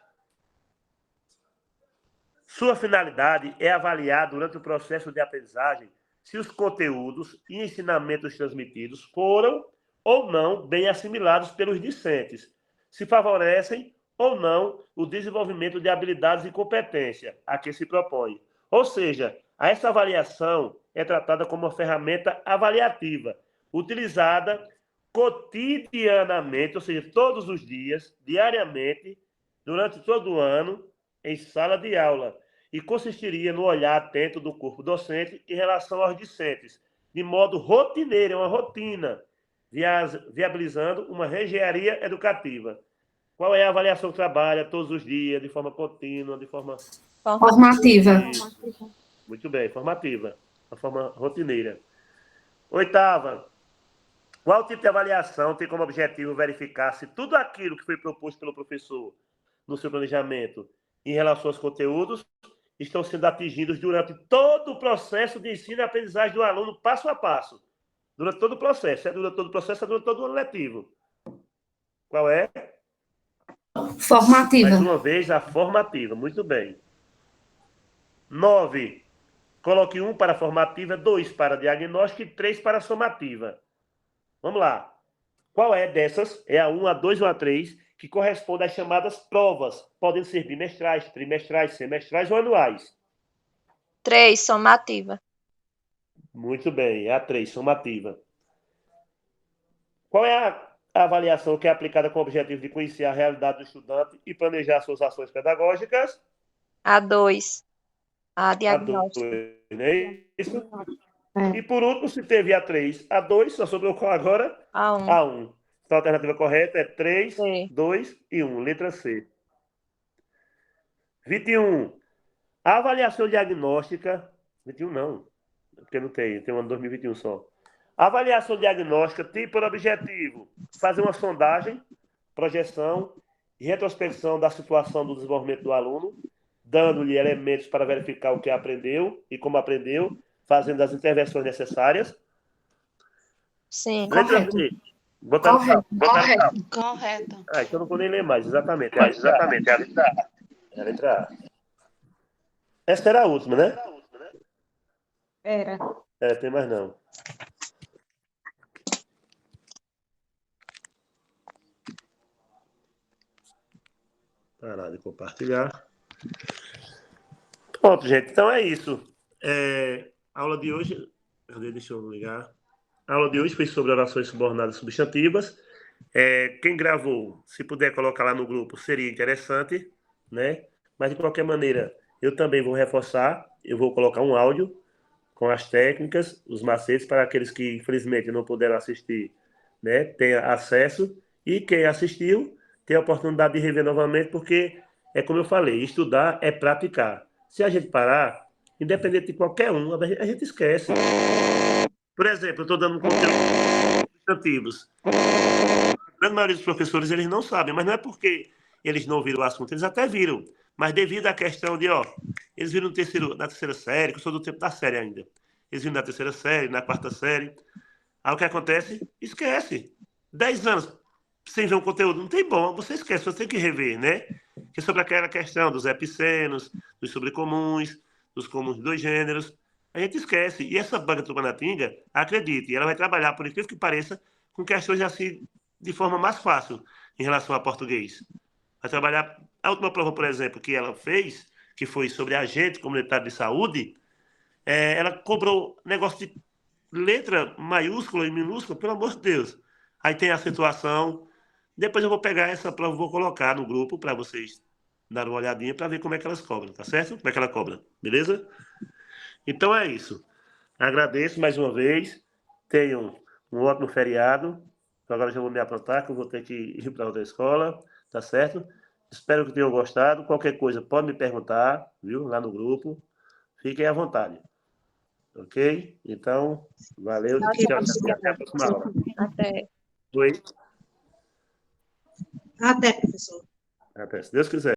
Sua finalidade é avaliar durante o processo de aprendizagem se os conteúdos e ensinamentos transmitidos foram ou não bem assimilados pelos discentes, se favorecem ou não o desenvolvimento de habilidades e competência a que se propõe. Ou seja, essa avaliação é tratada como uma ferramenta avaliativa, utilizada cotidianamente, ou seja, todos os dias, diariamente, durante todo o ano, em sala de aula, e consistiria no olhar atento do corpo docente em relação aos discentes, de modo rotineiro, é uma rotina, viabilizando uma reengenharia educativa. Qual é a avaliação que trabalha todos os dias, de forma contínua, de forma... Formativa. Isso. Muito bem, formativa, de forma rotineira. 8ª. Qual tipo de avaliação tem como objetivo verificar se tudo aquilo que foi proposto pelo professor no seu planejamento em relação aos conteúdos estão sendo atingidos durante todo o processo de ensino e aprendizagem do aluno, passo a passo. Durante todo o processo. Durante todo o processo, durante todo o ano letivo. Qual é? Formativa. Mais uma vez, a formativa. Muito bem. 9. Coloque 1 para formativa, 2 para diagnóstica e 3 para somativa. Vamos lá. Qual é dessas? É a 1, a 2 ou a 3, que corresponde às chamadas provas. Podem ser bimestrais, trimestrais, semestrais ou anuais. 3, somativa. Muito bem, é a 3, somativa. Qual é a avaliação que é aplicada com o objetivo de conhecer a realidade do estudante e planejar suas ações pedagógicas? A 2, a A diagnóstica. 2, não é isso? É. E por último, se teve a 3, a 2, só sobrou qual agora? A 1. A 1. Então a alternativa correta é 3, C. 2 e 1, letra C. 21. A avaliação diagnóstica... 21 não, porque não tem um ano 2021 só. A avaliação diagnóstica tem por objetivo fazer uma sondagem, projeção e retrospecção da situação do desenvolvimento do aluno, dando-lhe elementos para verificar o que aprendeu e como aprendeu, fazendo as intervenções necessárias. Sim. Letra B. Botar Correto. Correto. então não vou nem ler mais, exatamente. É a letra A. É a letra A. Essa era a última, né? Era. Tem mais não. Parar de compartilhar. Pronto, gente. Então é isso. A aula de hoje... Deixa eu ligar. A aula de hoje foi sobre orações subornadas substantivas. Quem gravou, se puder colocar lá no grupo, seria interessante, né? Mas, de qualquer maneira, eu também vou reforçar. Eu vou colocar um áudio com as técnicas, os macetes, para aqueles que, infelizmente, não puderam assistir, né? Tenha acesso. E quem assistiu, tem a oportunidade de rever novamente, porque, como eu falei, estudar é praticar. Se a gente parar, independente de qualquer um, a gente esquece. Por exemplo, eu estou dando conteúdo substantivos. A grande maioria dos professores, eles não sabem, mas não é porque eles não viram o assunto, eles até viram. Mas devido à questão de, eles viram na terceira série, que eu sou do tempo da série ainda. Eles viram na terceira série, na quarta série. Aí o que acontece? Esquece. 10 anos sem ver um conteúdo, não tem bom, você esquece, você tem que rever, né? Que é sobre aquela questão dos epicenos, dos sobrecomuns, dos comuns de dois gêneros. A gente esquece. E essa banca Tupanatinga, acredite, ela vai trabalhar, por incrível que pareça, com questões assim, de forma mais fácil em relação ao português. Vai trabalhar... A última prova, por exemplo, que ela fez, que foi sobre agente comunitário de saúde, ela cobrou negócio de letra maiúscula e minúscula, pelo amor de Deus. Aí tem a acentuação. Depois eu vou pegar essa prova e vou colocar no grupo para vocês darem uma olhadinha para ver como é que elas cobram, tá certo? Como é que ela cobra, beleza? Então é isso. Agradeço mais uma vez. Tenham um ótimo feriado. Agora já vou me aprontar, que eu vou ter que ir para outra escola, tá certo? Espero que tenham gostado. Qualquer coisa pode me perguntar, viu? Lá no grupo. Fiquem à vontade. Ok? Então, valeu. Tchau, tchau. Até a próxima aula. Até. Oi? Até, professor. Até, se Deus quiser.